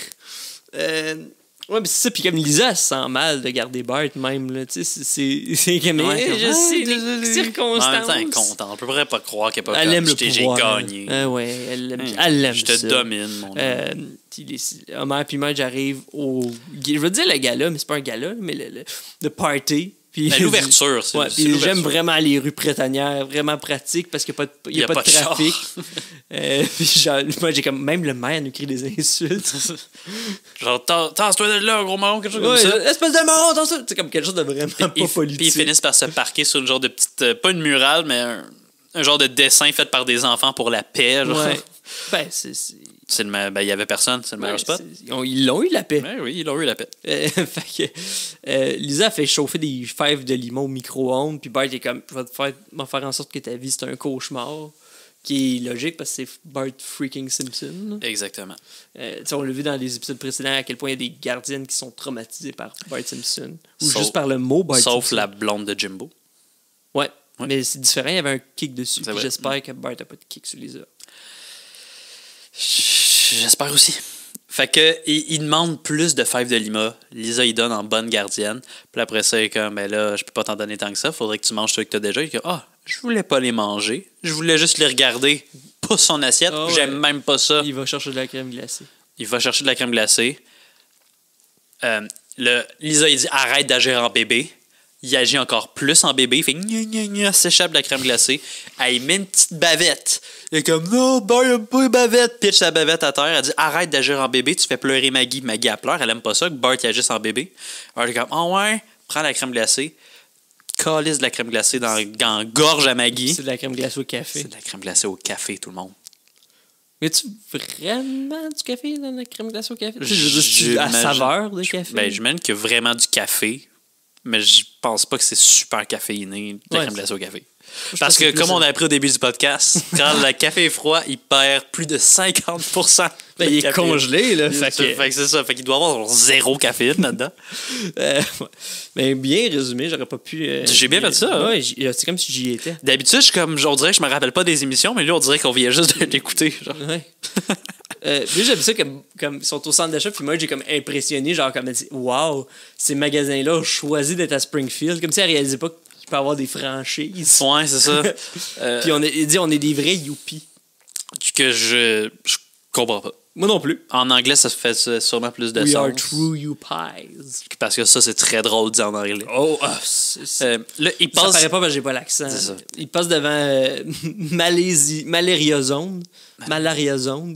Ouais, mais c'est ça. Puis comme Lisa, elle se sent mal de garder Bart même. Là, tu sais, c'est comme. Je sais, les circonstances. En même temps, elle est contente. On peut vraiment pas croire qu'elle est pas Elle aime le j'ai pouvoir. gagné. Ouais, elle aime Je te ça. domine, mon homme. Homer puis Marge arrivent au. Je veux dire le gala, mais c'est pas un gala, mais le party. Puis, L'ouverture, c'est ouais, puis j'aime vraiment les rues prêtanières, vraiment pratique parce qu'il n'y a pas de trafic. Puis genre, moi, j'ai comme même le maire nous crie des insultes. Genre, tasse-toi de là, gros marron, quelque chose comme ça. Espèce de marron, tasse ça. C'est comme quelque chose de vraiment pas politique. Puis ils finissent par se parquer sur une genre de petite. Pas une murale, mais un genre de dessin fait par des enfants pour la paix. Genre. Ouais. Ben, c'est il y avait personne, c'est le meilleur spot. Ils l'ont eu la paix. Ouais, oui, ils ont eu la paix. Fait que, Lisa a fait chauffer des fèves de limon au micro-ondes, puis Bart est comme, je vais m'en faire en sorte que ta vie c'est un cauchemar, qui est logique parce que c'est Bart freaking Simpson. Exactement. On l'a vu dans les épisodes précédents à quel point il y a des gardiennes qui sont traumatisées par Bart Simpson. Ou juste par le mot Bart Simpson. Sauf la blonde de Jimbo. Ouais. Mais c'est différent, il y avait un kick dessus. J'espère que Bart n'a pas de kick sur Lisa. J'espère aussi. Fait que il demande plus de fèves de lima. Lisa, il donne en bonne gardienne. Puis après ça, il est comme, ben là, je peux pas t'en donner tant que ça. Faudrait que tu manges ceux que t'as déjà. Il est comme, je voulais pas les manger. Je voulais juste les regarder. Pas son assiette. J'aime même pas ça. Il va chercher de la crème glacée. Lisa, il dit, arrête d'agir en bébé. Il agit encore plus en bébé. Il fait gna, s'échappe de la crème glacée. Elle met une petite bavette. Il est comme non, Bart aime pas les bavettes. Pitch sa bavette à terre. Elle dit arrête d'agir en bébé, tu fais pleurer Maggie. Maggie, elle pleure. Elle aime pas ça que Bart agisse en bébé. Alors, elle est comme ouais, prends la crème glacée. Calisse de la crème glacée dans gorge à Maggie. C'est de la crème glacée au café. C'est de la crème glacée au café, tout le monde. Mets-tu vraiment du café dans la crème glacée au café? Je veux dire, la saveur de café? Ben, j'imagine qu'il y a vraiment du café. Mais je pense pas que c'est super caféiné, la crème glacée au café. Parce que, comme on a appris au début du podcast, quand le café est froid, il perd plus de 50%. Ben, il est congelé, là. Fait que c'est ça. Fait qu'il doit avoir zéro caféine là-dedans. Mais bien résumé, j'aurais pas pu. J'ai bien fait ça. Ouais, c'est comme si j'y étais. D'habitude, on dirait que je me rappelle pas des émissions, mais là, on dirait qu'on vient juste de l'écouter. Ouais. Puis j'aime ça comme ils sont au centre d'achat, puis moi j'ai comme impressionné, genre comme elle dit waouh, ces magasins-là ont choisi d'être à Springfield, comme si elle réalisait pas qu'il peut y avoir des franchises. Ouais, c'est ça. Puis il dit on est des vrais youpies. Que je comprends pas. Moi non plus. En anglais, ça fait sûrement plus de sens. We are true youpies. Parce que ça, c'est très drôle de dire en anglais. Oh, là, il passe... Ça paraît pas parce que j'ai pas l'accent. Il passe devant Malaria Zone,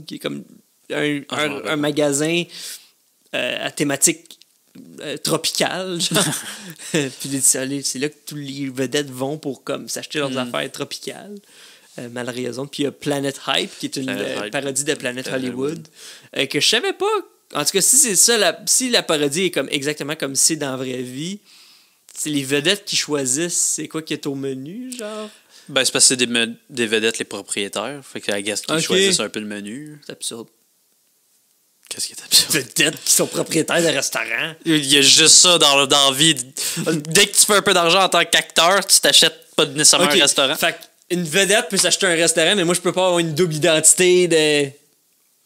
qui est comme un magasin à thématique tropicale. Puis c'est là que tous les vedettes vont pour comme s'acheter leurs affaires tropicales. Malaria Zone. Puis il y a Planet Hype, qui est une parodie de Planet Hollywood, que je savais pas. En tout cas, si c'est ça, si la parodie est comme exactement comme c'est dans la vraie vie, c'est les vedettes qui choisissent c'est quoi qui est au menu, genre. Ben, c'est parce que c'est des vedettes, les propriétaires. Fait que, I guess qu'ils choisissent un peu le menu. C'est absurde. Qu'est-ce qui est absurde? Vedettes qui sont propriétaires de restaurants. Il y a juste ça dans la vie. Dès que tu fais un peu d'argent en tant qu'acteur, tu t'achètes pas nécessairement Ok, un restaurant. Fait une vedette peut s'acheter un restaurant, mais moi, je peux pas avoir une double identité de...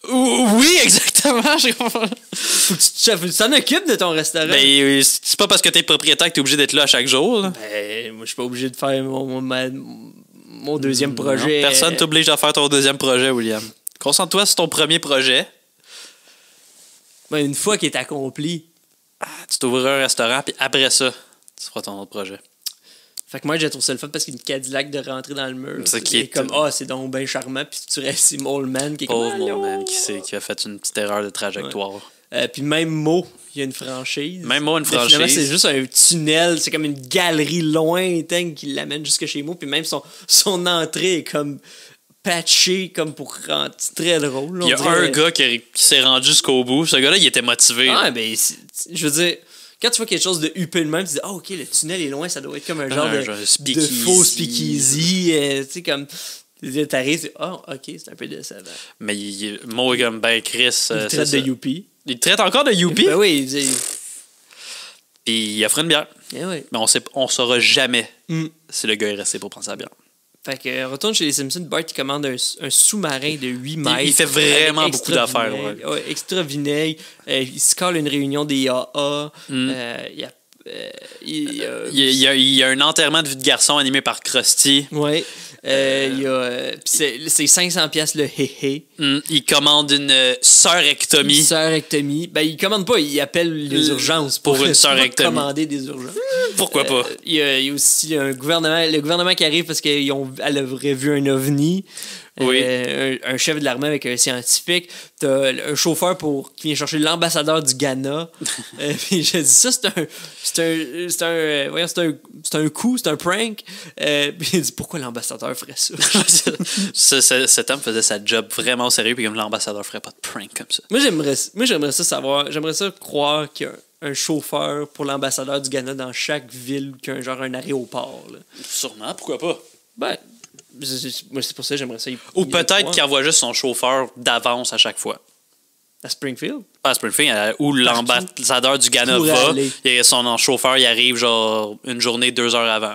Oui, exactement. Je comprends. Faut que tu t'en occupes de ton restaurant. Ben, c'est pas parce que t'es propriétaire que t'es obligé d'être là à chaque jour. Là. Ben, moi, je suis pas obligé de faire mon deuxième projet. Non, personne t'oblige à faire ton deuxième projet, William. Concentre-toi sur ton premier projet. Ben, une fois qu'il est accompli. Tu t'ouvriras un restaurant, puis après ça, tu feras ton autre projet. Fait que moi, j'ai trouvé ça le fun parce qu'il y a une Cadillac de rentrer dans le mur. C'est qui est comme, c'est donc bien charmant. Puis tu restes, c'est Moleman qui est Pauvre comme, Moleman qui a fait une petite erreur de trajectoire. Puis même Mo, il y a une franchise. Même Mo, une Mais finalement, franchise. c'est juste un tunnel, c'est comme une galerie lointaine qui l'amène jusque chez Mo. Puis même son entrée est comme patchée, comme pour rentrer. C'est très drôle. Il y a un gars qui s'est rendu jusqu'au bout. Ce gars-là, il était motivé. Ah, ben, je veux dire, quand tu vois quelque chose de huppé de même, tu dis, ok, le tunnel est loin, ça doit être comme un genre de faux speakeasy. Tu sais, comme, t'arrives, tu dis, ok, c'est un peu décevant. Mais Mo est comme ben Chris. Il traite de Youpi. Il traite encore de Youpi? Ben oui, il dit. Puis il offre une bière. Eh oui. Mais on saura jamais si le gars est resté pour prendre sa bière. Fait que retourne chez les Simpsons, Bart il commande un sous-marin de 8 mètres. Il fait vraiment beaucoup d'affaires. Ouais, extra vinaigre. Il se colle une réunion des AA. Il y a un enterrement de vie de garçon animé par Krusty. Ouais. C'est 500$ le hé-hé. Il commande une sœurectomie. Une sœurectomie. Ben, il commande pas, il appelle les urgences pour une sœurectomie. Commander des urgences. Pourquoi pas? Il y a aussi le gouvernement qui arrive parce qu'elle aurait vu un ovni. Oui. Un chef de l'armée avec un scientifique. T'as un chauffeur qui vient chercher l'ambassadeur du Ghana. Puis j'ai dit ça, c'est un coup, c'est un prank. Puis il dit pourquoi l'ambassadeur ferait ça? Cet homme faisait sa job vraiment au sérieux, puis comme l'ambassadeur ferait pas de prank comme ça. Moi j'aimerais ça savoir, j'aimerais ça croire qu'il y a un chauffeur pour l'ambassadeur du Ghana dans chaque ville qui a un aéroport. Là. Sûrement, pourquoi pas? Ben, moi, c'est pour ça que j'aimerais ça. Ou peut-être qu'il envoie juste son chauffeur d'avance à chaque fois. À Springfield? Pas à Springfield, où l'ambassadeur du Ghana va. Et son chauffeur, il arrive genre une journée, 2 heures avant.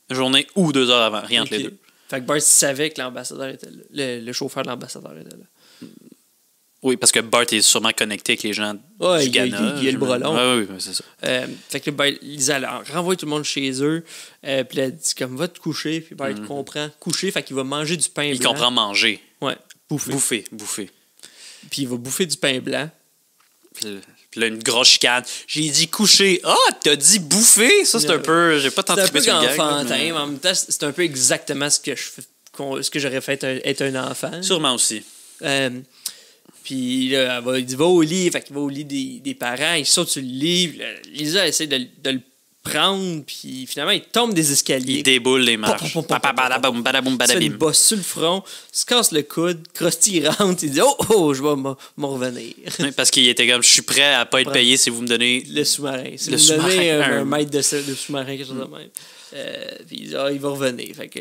Une journée ou 2 heures avant, rien entre les deux. Fait que Bart savait que l'ambassadeur était là. Le chauffeur de l'ambassadeur était là. Oui, parce que Bart est sûrement connecté avec les gens du Ghana. Il y a le bras long. Oui, c'est ça. Fait que Bart, ils renvoient tout le monde chez eux. Puis elle dit comme va te coucher. Puis Bart comprend coucher, fait qu'il va manger du pain blanc. Il comprend manger. Ouais, bouffer. Puis il va bouffer du pain blanc. Puis là, une grosse chicane. J'ai dit coucher. T'as dit bouffer? Ça, c'est un peu... J'ai pas tant trippé sur le gag. C'est un peu enfantin, mais en même temps, c'est un peu exactement ce que j'aurais fait être un enfant. Sûrement aussi. Puis là, il dit va au lit, fait qu'il va au lit des parents, il saute sur le lit, Lisa essaie de le prendre, puis finalement il tombe des escaliers. Il déboule les marches. Il fait une bosse sur le front, se casse le coude, Krusty il rentre, il dit je vais m'en revenir. Oui, parce qu'il était comme je suis prêt à pas être payé si vous me donnez le sous-marin. Si vous me donnez un mètre de sous-marin, quelque chose de même. Puis il dit il va revenir. Fait que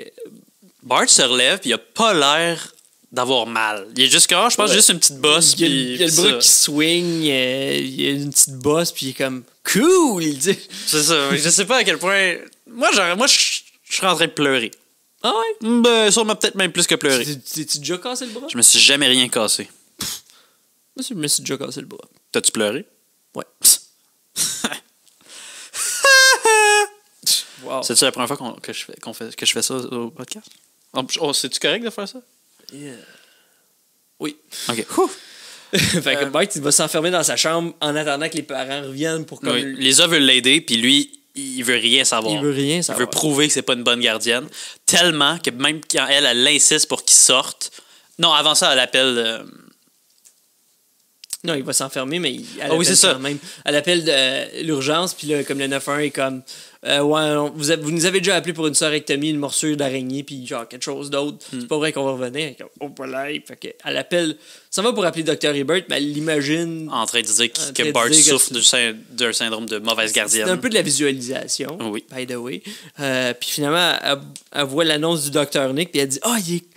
Bart se relève, puis il a pas l'air d'avoir mal. Il est juste comme, je pense, juste une petite bosse. Il y a le bras qui swing, il y a une petite bosse, puis il est comme cool, il dit. C'est ça. Je sais pas à quel point. Moi, je serais en train de pleurer. Ah ouais? Ben, sûrement peut-être même plus que pleurer. T'es-tu déjà cassé le bras? Je me suis jamais rien cassé. Moi, je me suis déjà cassé le bras. T'as-tu pleuré? Ouais. Wow. C'est-tu la première fois que je fais ça au podcast? C'est-tu correct de faire ça? Yeah. Oui. OK. Fait que Bart, il va s'enfermer dans sa chambre en attendant que les parents reviennent pour comme... Oui. Lisa veut l'aider, puis lui, il veut rien savoir. Il veut rien savoir. Il veut prouver que c'est pas une bonne gardienne. Tellement que même quand elle insiste pour qu'il sorte... Non, avant ça, elle appelle... Non, il va s'enfermer, mais oui, c'est ça. Quand même. Elle appelle l'urgence, puis là, comme le 911 est comme... vous nous avez déjà appelé pour une sœurectomie, une morsure d'araignée, puis genre quelque chose d'autre. C'est pas vrai qu'on va revenir. Fait qu'elle appelle... Ça va pour appeler Dr. Ebert, mais elle l'imagine... En train de dire que Bart souffre d'un syndrome de mauvaise gardienne. C'est un peu de la visualisation, by the way. Puis finalement, elle voit l'annonce du Dr. Nick, puis elle dit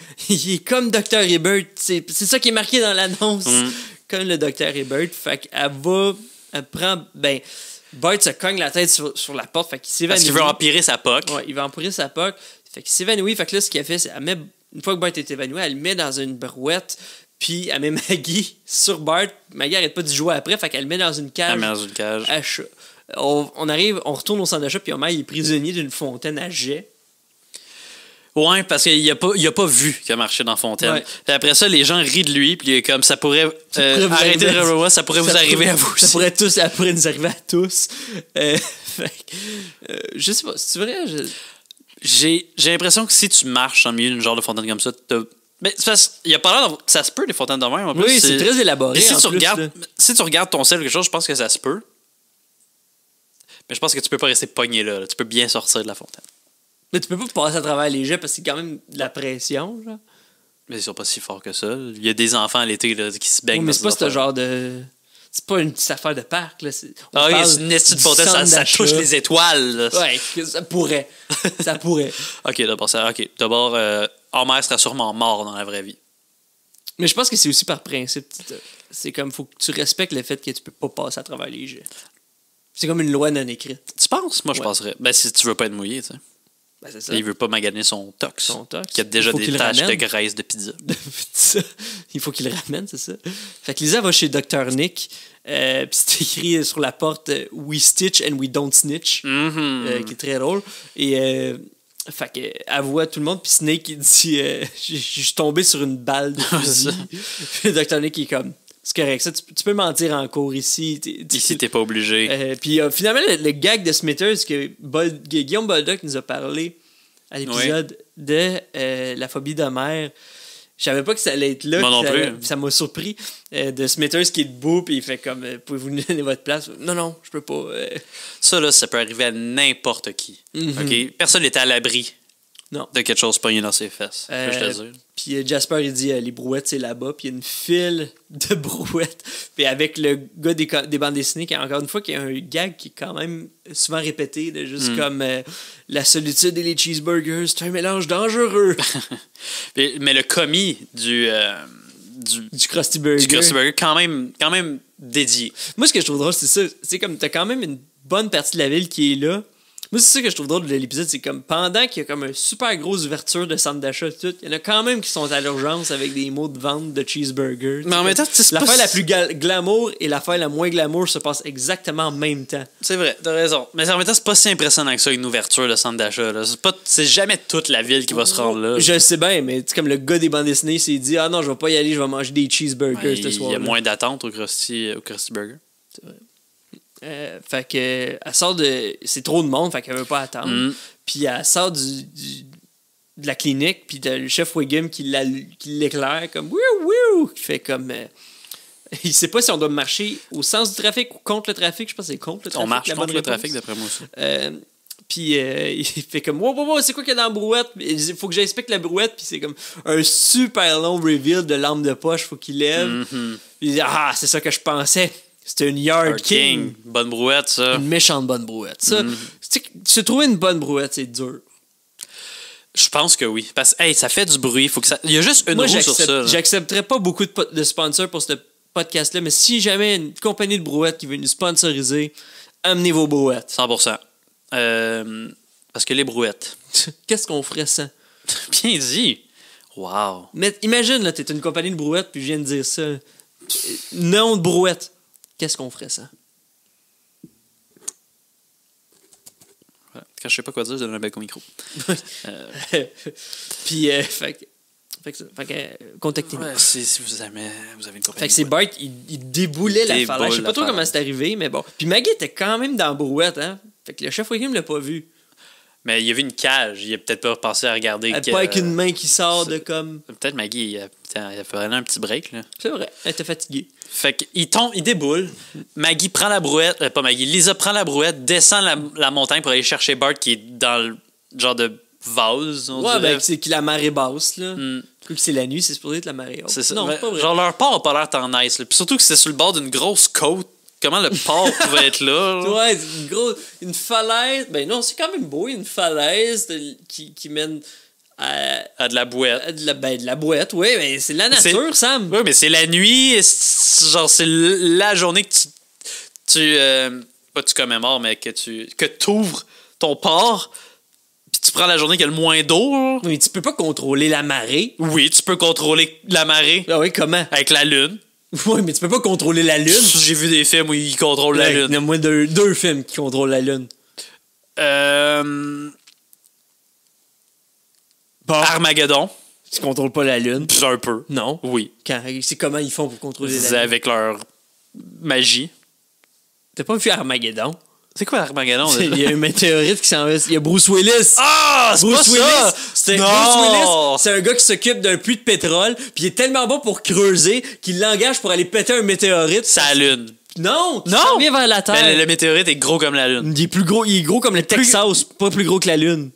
« il est comme Dr. Ebert. C'est ça qui est marqué dans l'annonce. comme le docteur et Bart. Fait qu'elle va, elle prend, ben, Bart se cogne la tête sur la porte, fait qu'il s'évanouit. Parce qu'il veut empirer sa POC. Ouais, il va empirer sa POC. Fait qu'il s'évanouit. Fait que là, ce qu'elle fait, c'est qu'elle met, une fois que Bart est évanoui, elle le met dans une brouette, puis elle met Maggie sur Bart. Maggie arrête pas d'y jouer après, fait qu'elle le met dans une cage. Elle met dans une cage. À chat. On arrive, on retourne au centre d'achat, puis Homer il est prisonnier d'une fontaine à jet. Ouais, parce qu'il a pas vu qu'il a marché dans Fontaine. Ouais. Puis après ça, les gens rient de lui, puis il est comme ça pourrait arrêter de revoir, ça pourrait vous arriver à vous aussi. Ça pourrait nous arriver à tous. Je sais pas, c'est vrai. J'ai l'impression que si tu marches en milieu d'une genre de fontaine comme ça, mais c'est parce il y a pas l'air ça se peut des fontaines de même. En plus, Oui, c'est très élaboré. Et si en tu plus, regardes, là. si tu regardes ton sel ou quelque chose, je pense que ça se peut. Mais je pense que tu peux pas rester pogné là. Tu peux bien sortir de la fontaine. Mais tu peux pas passer à travers les jets parce que c'est quand même de la pression, genre. Mais ils sont pas si forts que ça. Il y a des enfants à l'été là, qui se baignent. Oui, mais dans c'est pas ces ce affaires. genre de. C'est pas une petite affaire de parc, là. Ah oui, c'est une petite fontaine, ça touche les étoiles. Là. Ouais, ça pourrait. Ça pourrait. Ok, d'abord, Homer serait sûrement mort dans la vraie vie. Mais je pense que c'est aussi par principe. C'est comme, faut que tu respectes le fait que tu peux pas passer à travers les jets. C'est comme une loi non écrite. Tu penses? Moi, je penserais. Ben, si tu veux pas être mouillé, tu sais. Ben, c'est ça. Il veut pas maganer son tox. Son tox. Qui a déjà Il faut des qu'il le taches de ramène. graisse de pizza. Ça. Il faut qu'il le ramène, c'est ça. Fait que Lisa va chez Dr. Nick. Puis c'est écrit sur la porte We stitch and we don't snitch. Mhm. Qui est très drôle. Et fait que, elle voit tout le monde. Puis Snake, il dit je suis tombé sur une balle de fusil. Puis le Dr. Nick, il est comme c'est correct, ça, tu peux mentir en cours ici. Ici, t'es pas obligé. Puis finalement, le gag de Smithers que Guillaume Boldock nous a parlé à l'épisode de la phobie d'Homer. Je savais pas que ça allait être là. Moi non plus. Ça m'a surpris. De Smithers qui est debout puis il fait comme pouvez-vous nous donner votre place? Non, je peux pas. Ça, là, ça peut arriver à n'importe qui. OK? Personne n'est à l'abri Non. de quelque chose pogné dans ses fesses. Je te dire. Puis Jasper, il dit les brouettes, c'est là-bas. Puis il y a une file de brouettes. Puis avec le gars des bandes dessinées, qui encore une fois, qui a un gag qui est quand même souvent répété, de juste comme la solitude et les cheeseburgers, c'est un mélange dangereux. Mais le commis du Krusty Burger. Du Krusty Burger, quand même dédié. Moi, ce que je trouve drôle, c'est ça. C'est comme, t'as quand même une bonne partie de la ville qui est là. Moi, c'est ça que je trouve drôle de l'épisode, c'est comme pendant qu'il y a comme une super grosse ouverture de centre d'achat, tout, il y en a quand même qui sont à l'urgence avec des mots de vente de cheeseburger. Mais en même temps, c'est l'affaire pas... la plus glamour et l'affaire la moins glamour se passe exactement en même temps. C'est vrai, t'as raison. Mais en même temps, c'est pas si impressionnant que ça, une ouverture de centre d'achat. Là. C'est jamais toute la ville qui va se rendre là. Je sais bien, mais comme le gars des bandes dessinées s'est dit non, je vais pas y aller, je vais manger des cheeseburgers ce soir. Il y a moins d'attente au Krusty Burger. C'est vrai. Fait que elle sort de. C'est trop de monde, fait qu'elle veut pas attendre. Puis elle sort de la clinique, puis t'as le chef Wiggum qui l'éclaire comme wouh, qui fait comme. Il sait pas si on doit marcher au sens du trafic ou contre le trafic. Je pense que c'est contre le trafic. On marche contre le trafic, d'après moi aussi. Puis il fait comme wow, c'est quoi qu'il y a dans la brouette? Il faut que j'explique la brouette, puis c'est comme un super long reveal de lampe de poche, faut qu'il lève. Puis il dit c'est ça que je pensais. C'était une Yard King. Bonne brouette, ça. Une méchante bonne brouette. Ça, se trouver une bonne brouette, c'est dur. Je pense que oui. Parce que ça fait du bruit. Faut que ça... Il y a juste une roue sur ça. J'accepterais pas beaucoup de sponsors pour ce podcast-là, mais si jamais une compagnie de brouettes qui veut nous sponsoriser, amenez vos brouettes. 100%. Parce que les brouettes. Qu'est-ce qu'on ferait sans? Bien dit. Wow. Mais imagine, là, t'es une compagnie de brouettes, puis je viens de dire ça. Nom de brouette. Qu'est-ce qu'on ferait sans? Quand je sais pas quoi dire, je donne un bec au micro. Puis, contactez-nous. Ouais, si vous avez une compagnie. Fait que c'est Bart, il déboulait la falaise. Je sais pas trop comment c'est arrivé, mais bon. Puis Maggie était quand même dans la brouette, hein? Fait que le chef Wiggum l'a pas vu. Mais il a vu une cage. Il a peut-être pas pensé à regarder. Pas avec une main qui sort de comme. Peut-être Maggie, il a fait un petit break, là. C'est vrai, elle était fatiguée. Fait qu'il tombe, il déboule. Maggie prend la brouette. Pas Maggie, Lisa prend la brouette, descend la montagne pour aller chercher Bart qui est dans le genre de vase. On dirait. Ben, c'est que la marée basse, là. Que c'est la nuit, c'est supposé être la marée haute. C'est ça. Non, c'est pas vrai. Genre, leur port a pas l'air tant nice, là. Puis surtout que c'est sur le bord d'une grosse côte. Comment le port pouvait être là? Ouais, une falaise. Ben non, c'est quand même beau. Une falaise qui mène À de la bouette. de la boîte, oui, mais c'est de la nature, Sam. Oui, mais c'est la nuit, genre, c'est la journée que pas tu commémores, mais que t'ouvres ton port, puis tu prends la journée qui a le moins d'eau. Là. Mais tu peux pas contrôler la marée. Oui, tu peux contrôler la marée. Ah oui, comment? Avec la lune. Oui, mais tu peux pas contrôler la lune. J'ai vu des films où ils contrôlent la lune. Il y a moins de deux films qui contrôlent la lune. Armageddon. Tu contrôles pas la lune. Un peu. Non. Oui. C'est comment ils font pour contrôler la lune? Avec leur magie. T'as pas vu Armageddon? C'est quoi Armageddon? Il y a une météorite qui s'en va. Il y a Bruce Willis. Ah! C'est Bruce pas Willis, ça! Bruce Willis, c'est un gars qui s'occupe d'un puits de pétrole, puis il est tellement bon pour creuser qu'il l'engage pour aller péter un météorite. C'est la lune. Non! Non! Il revient vers la Terre. Ben, le météorite est gros comme la lune. Il est gros comme le Texas, pas plus gros que la Lune.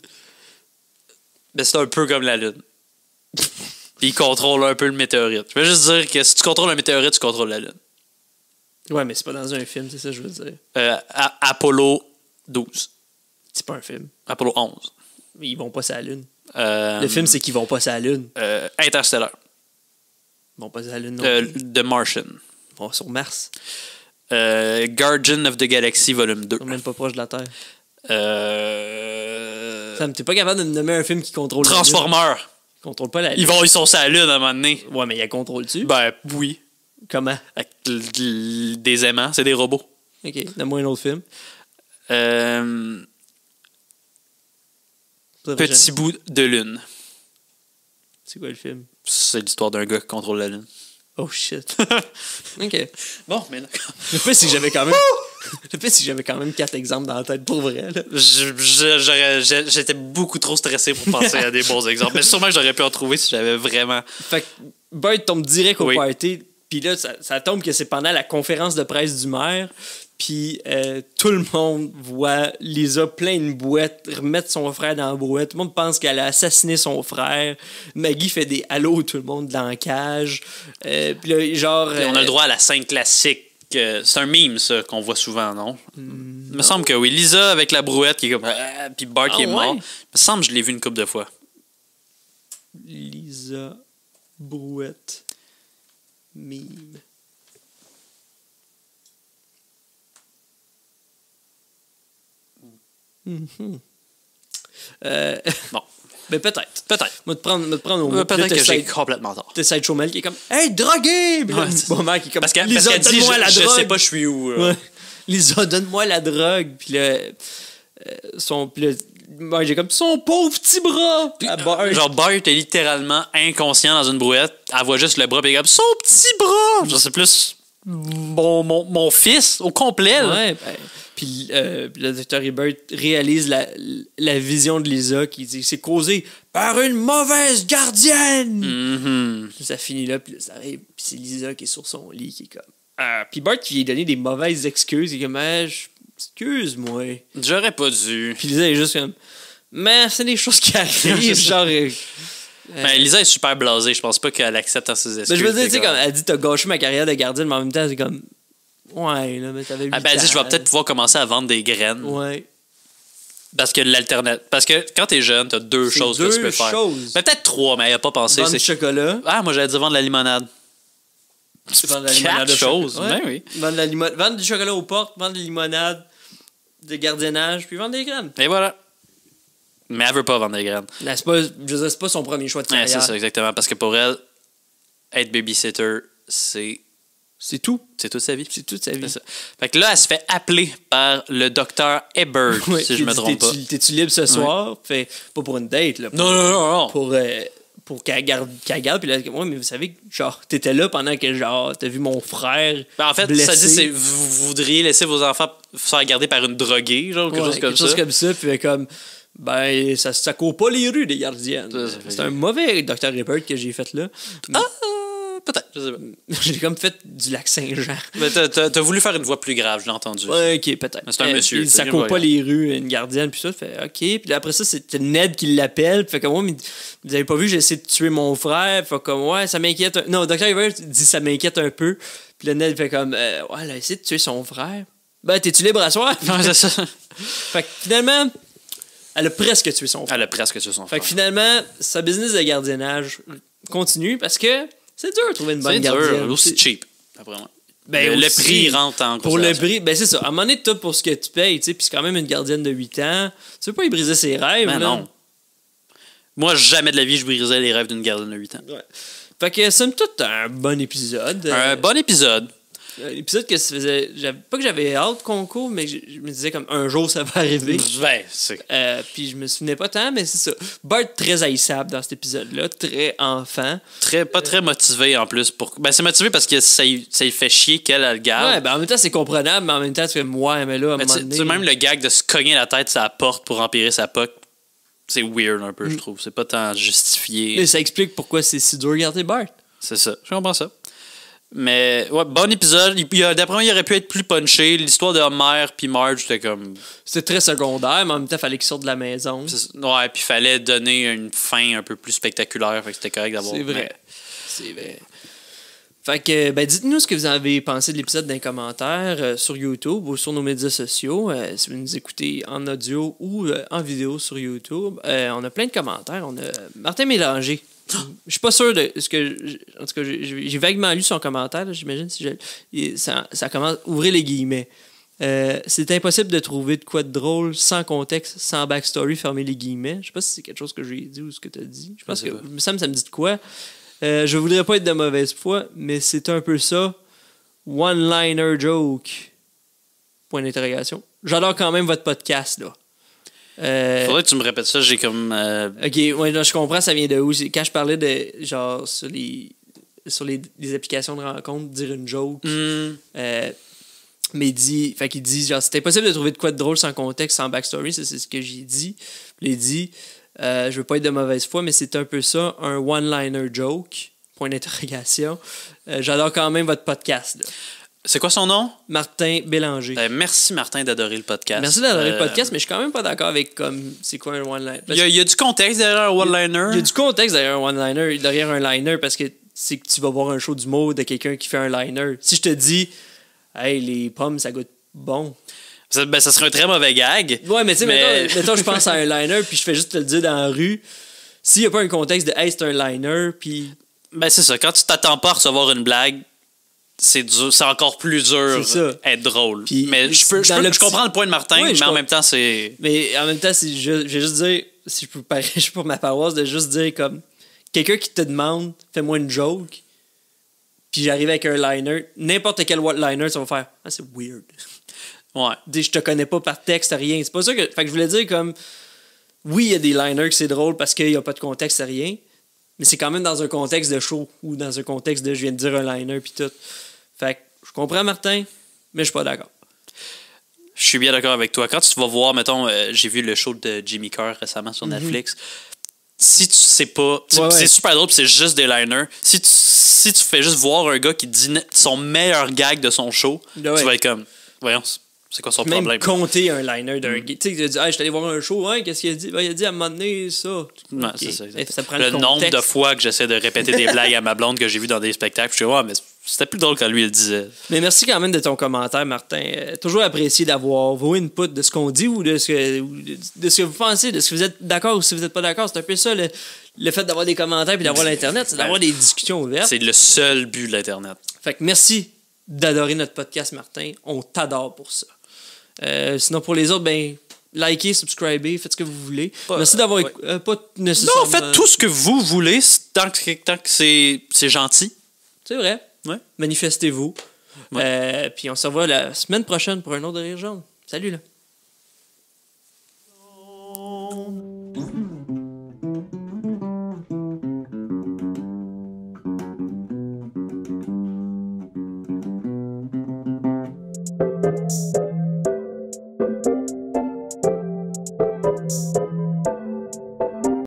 Ben, c'est un peu comme la lune. Puis il contrôle un peu le météorite. Je veux juste dire que si tu contrôles un météorite, tu contrôles la lune. Ouais, mais c'est pas dans un film, c'est ça que je veux dire. Apollo 12. C'est pas un film. Apollo 11. Ils vont pas sur la Lune. Le film, c'est qu'ils vont pas sur la Lune. Interstellar. Ils vont pas sur la Lune non plus. The Martian. Ils vont sur Mars. Guardian of the Galaxy volume 2. Ils sont même pas proches de la Terre. Sam, t'es pas capable de me nommer un film qui contrôle Transformers. la Lune. Il contrôle pas la Lune. Ils sont sur la Lune à un moment donné. Ouais, mais il y a contrôle-tu? Ben, oui. Comment? Avec des aimants, c'est des robots. Ok, donne-moi un autre film. Petit bout de lune. C'est quoi le film? C'est l'histoire d'un gars qui contrôle la lune. Oh shit. Ok. Bon, mais d'accord. Le fait, c'est que j'avais quand même. Le fait, c'est que j'avais quand même 4 exemples dans la tête pour vrai. Là. J'étais beaucoup trop stressé pour penser à des bons exemples. Mais sûrement que j'aurais pu en trouver si j'avais vraiment. Fait que Bart tombe direct au party. Puis là, ça tombe que c'est pendant la conférence de presse du maire. Puis tout le monde voit Lisa plein de bouettes, remettre son frère dans la brouette. Tout le monde pense qu'elle a assassiné son frère. Maggie fait des halos, tout le monde dans la cage. Puis là, genre. Puis on a le droit à la scène classique. C'est un meme, ça, qu'on voit souvent, non? Il me semble que oui. Lisa avec la brouette qui est comme. Puis Bart qui est mort. Il me semble que je l'ai vu une couple de fois. Lisa brouette. Meme. Mm-hmm. Bon. Mais peut-être. Moi, te prendre au mot. Peut-être que j'ai complètement tort. T'es Side Chomel qui est comme hey, drogué! Puis là, bon, mec qui est comme parce qu'elle Lisa, dit je sais pas, je suis où. Ouais. Lisa, donne-moi la drogue. Puis là, j'ai comme son pauvre petit bras. Genre, Bart est littéralement inconscient dans une brouette. Elle voit juste le bras, puis elle est comme son petit bras. Genre, c'est plus mon fils au complet. Là. Ouais, ben, puis le Dr. Hibbert réalise la vision de Lisa qui dit c'est causé par une mauvaise gardienne. Mm-hmm. Ça finit là, puis ça arrive. Puis c'est Lisa qui est sur son lit qui est comme. Puis Bart qui lui a donné des mauvaises excuses. Il est comme excuse-moi. J'aurais pas dû. Puis Lisa est juste comme mais c'est des choses qui arrivent. genre. Mais Lisa est super blasée. Je pense pas qu'elle accepte ses excuses. Mais je veux dire, tu sais, comme elle dit t'as gâché ma carrière de gardienne, mais en même temps, c'est comme. Ouais, là, mais t'avais 8 elle dit je vais peut-être pouvoir commencer à vendre des graines. Ouais. Parce que l'alternative. Parce que quand t'es jeune, t'as deux choses que tu peux faire. Mais peut-être 3, mais elle a pas pensé. Vendre du chocolat. Ah, moi j'allais dire vendre de la limonade. Vendre de la limonade. 4 choses. Ouais. Ben oui. Vendre du chocolat aux portes, vendre de la limonade, de gardiennage, puis vendre des graines. Et voilà. Mais elle veut pas vendre des graines. Là, c'est pas son premier choix de carrière. Ouais, c'est ça, exactement. Parce que pour elle, être babysitter, c'est tout. C'est toute sa vie. C'est toute sa vie. Ça. Fait que là, elle se fait appeler par le docteur Hibbert, si je me trompe pas. T'es-tu libre ce soir? Fait, pas pour une date, là. Non. Pour qu'elle garde. Puis là, ouais, mais vous savez, genre, t'étais là pendant que, genre, t'as vu mon frère. Ben, en fait, blessé. ça dit, c'est vous voudriez laisser vos enfants se faire garder par une droguée, genre, quelque chose comme ça. Quelque chose comme ça, puis comme. Ben, ça court pas les rues des gardiennes. C'est un mauvais Dr. Hibbert que j'ai fait là. Peut-être, je sais pas. J'ai comme fait du lac Saint-Jean. Mais t'as voulu faire une voix plus grave, je l'ai entendu. Ouais, ok, peut-être. C'est un monsieur. Ça court pas les rues, une gardienne, puis ça, fait ok. Puis après ça, c'était Ned qui l'appelle. Fait comme, ouais, mais vous avez pas vu, j'ai essayé de tuer mon frère. Fait comme, ouais, ça m'inquiète. Non, Dr. Hibbert dit ça m'inquiète un peu. Puis le Ned fait comme, ouais, elle a essayé de tuer son frère. Ben, t'es-tu libre à soir? Ouais, c'est ça. Fait que finalement, Elle a presque tué son frère. Elle a presque tué son Fait frère. que finalement, sa business de gardiennage continue parce que c'est dur de trouver une bonne C'est gardienne. dur, aussi cheap, après moi. Ben, le aussi, prix rentre en pour le considération. prix, ben c'est ça. À un moment donné, tout pour ce que tu payes, tu sais, puis c'est quand même une gardienne de 8 ans. Tu veux pas y briser ses rêves, Ben là. non. Moi, jamais de la vie, je brisais les rêves d'une gardienne de 8 ans. Ouais. Fait que, somme toute, un bon épisode. Un bon épisode. Un épisode que ça faisait... Pas que j'avais hâte qu'on couvre, mais je me disais comme un jour ça va arriver. Ben, c'est... Puis je me souvenais pas tant, mais c'est ça. Bart très haïssable dans cet épisode-là, très enfant. Pas très motivé en plus. Ben, c'est motivé parce que ça lui fait chier qu'elle le garde. Ouais, ben en même temps c'est comprenable, mais en même temps tu fais moi, mais là, à un Mais moment tu donné... sais, même le gag de se cogner la tête sur la porte pour empirer sa poque, c'est weird un peu, je trouve. C'est pas tant justifié. Mais ça explique pourquoi c'est si dur de garder Bart. C'est ça, je comprends ça. Mais, ouais, bon épisode. D'après moi, il aurait pu être plus punché. L'histoire de Homer puis Marge, c'était comme... C'était très secondaire, mais en même temps, il fallait qu'il sorte de la maison. Ouais, puis il fallait donner une fin un peu plus spectaculaire. Fait que c'était correct d'avoir... C'est vrai. C'est vrai. Fait que, ben, dites-nous ce que vous avez pensé de l'épisode dans les commentaires sur YouTube ou sur nos médias sociaux. Si vous nous écoutez en audio ou en vidéo sur YouTube. On a plein de commentaires. On a Martin Mélanger. Je suis pas sûr de ce que... En tout cas, j'ai vaguement lu son commentaire, là, j'imagine. Ça commence... Ouvrez les guillemets. C'est impossible de trouver de quoi de drôle sans contexte, sans backstory, fermez les guillemets. Je sais pas si c'est quelque chose que j'ai dit ou ce que tu as dit. Je pense que ça me dit de quoi. Je voudrais pas être de mauvaise foi, mais c'est un peu ça. One-liner joke. Point d'interrogation. J'adore quand même votre podcast, là. Faudrait que tu me répètes ça, j'ai comme... Ok, ouais, là, je comprends, ça vient de où. C'est quand je parlais de, genre, sur les applications de rencontre, dire une joke. Mais fait qu'il dit, genre, c'est impossible de trouver de quoi de drôle sans contexte, sans backstory. Ça, c'est ce que j'ai dit. Il dit, je veux pas être de mauvaise foi, mais c'est un peu ça, un one-liner joke. Point d'interrogation. J'adore quand même votre podcast, là. C'est quoi son nom? Martin Bélanger. Merci, Martin, d'adorer le podcast. Merci d'adorer le podcast, mais je suis quand même pas d'accord avec comme c'est quoi un one-liner. Il y a du contexte derrière un one-liner. Il y a du contexte derrière un one-liner, derrière un liner, parce que c'est que tu vas voir un show d'humour de quelqu'un qui fait un liner. Si je te dis, hey, les pommes, ça goûte bon. Ça serait un très mauvais gag. Ouais, mais tu sais, mettons, je pense à un liner, puis je fais juste te le dire dans la rue. S'il n'y a pas un contexte de, hey, c'est un liner, puis. Ben, c'est ça. Quand tu t'attends pas à recevoir une blague, c'est dur, c'est encore plus dur être drôle. Puis, mais je comprends le point de Martin, oui, mais en même temps, c'est... Mais en même temps, je vais juste dire, si je peux parler pour ma paroisse, de juste dire comme, quelqu'un qui te demande, fais-moi une joke, puis j'arrive avec un liner, n'importe quel liner, ça va faire, ah, c'est weird. Ouais. Je te connais pas par texte, rien. C'est pas ça que... Fait que je voulais dire comme, oui, il y a des liners que c'est drôle parce qu'il n'y a pas de contexte, c'est rien, mais c'est quand même dans un contexte de show, ou dans un contexte de, je viens de dire un liner, puis tout. Fait que je comprends Martin, mais je suis pas d'accord. Je suis bien d'accord avec toi. Quand tu vas voir, mettons, j'ai vu le show de Jimmy Carr récemment sur Netflix. Si tu sais pas, c'est super drôle, puis c'est juste des liners. Si tu fais juste voir un gars qui dit son meilleur gag de son show, tu vas être comme, voyons, c'est quoi son problème? Même compter un liner d'un gars. Tu sais, tu dis, hey, je suis allé voir un show, hein, qu'est-ce qu'il a dit? Ben, il a dit à un moment donné ça. Ouais, c'est ça. Ça prend le nombre de fois que j'essaie de répéter des blagues à ma blonde que j'ai vues dans des spectacles, je suis ouais, mais c'était plus drôle quand lui il le disait. Mais merci quand même de ton commentaire, Martin. Toujours apprécié d'avoir vos inputs de ce qu'on dit ou de ce que vous pensez, de ce que vous êtes d'accord ou si vous n'êtes pas d'accord. C'est un peu ça le fait d'avoir des commentaires et d'avoir l'Internet, c'est d'avoir des discussions ouvertes. C'est le seul but de l'Internet. Fait que merci d'adorer notre podcast, Martin. On t'adore pour ça. Sinon, pour les autres, ben, likez, subscribez, faites ce que vous voulez. Merci d'avoir pas nécessairement... Non, faites tout ce que vous voulez tant que c'est gentil. C'est vrai. Ouais. Manifestez-vous. Ouais. Puis on se revoit la semaine prochaine pour un autre de Rire Jaune. Salut, là.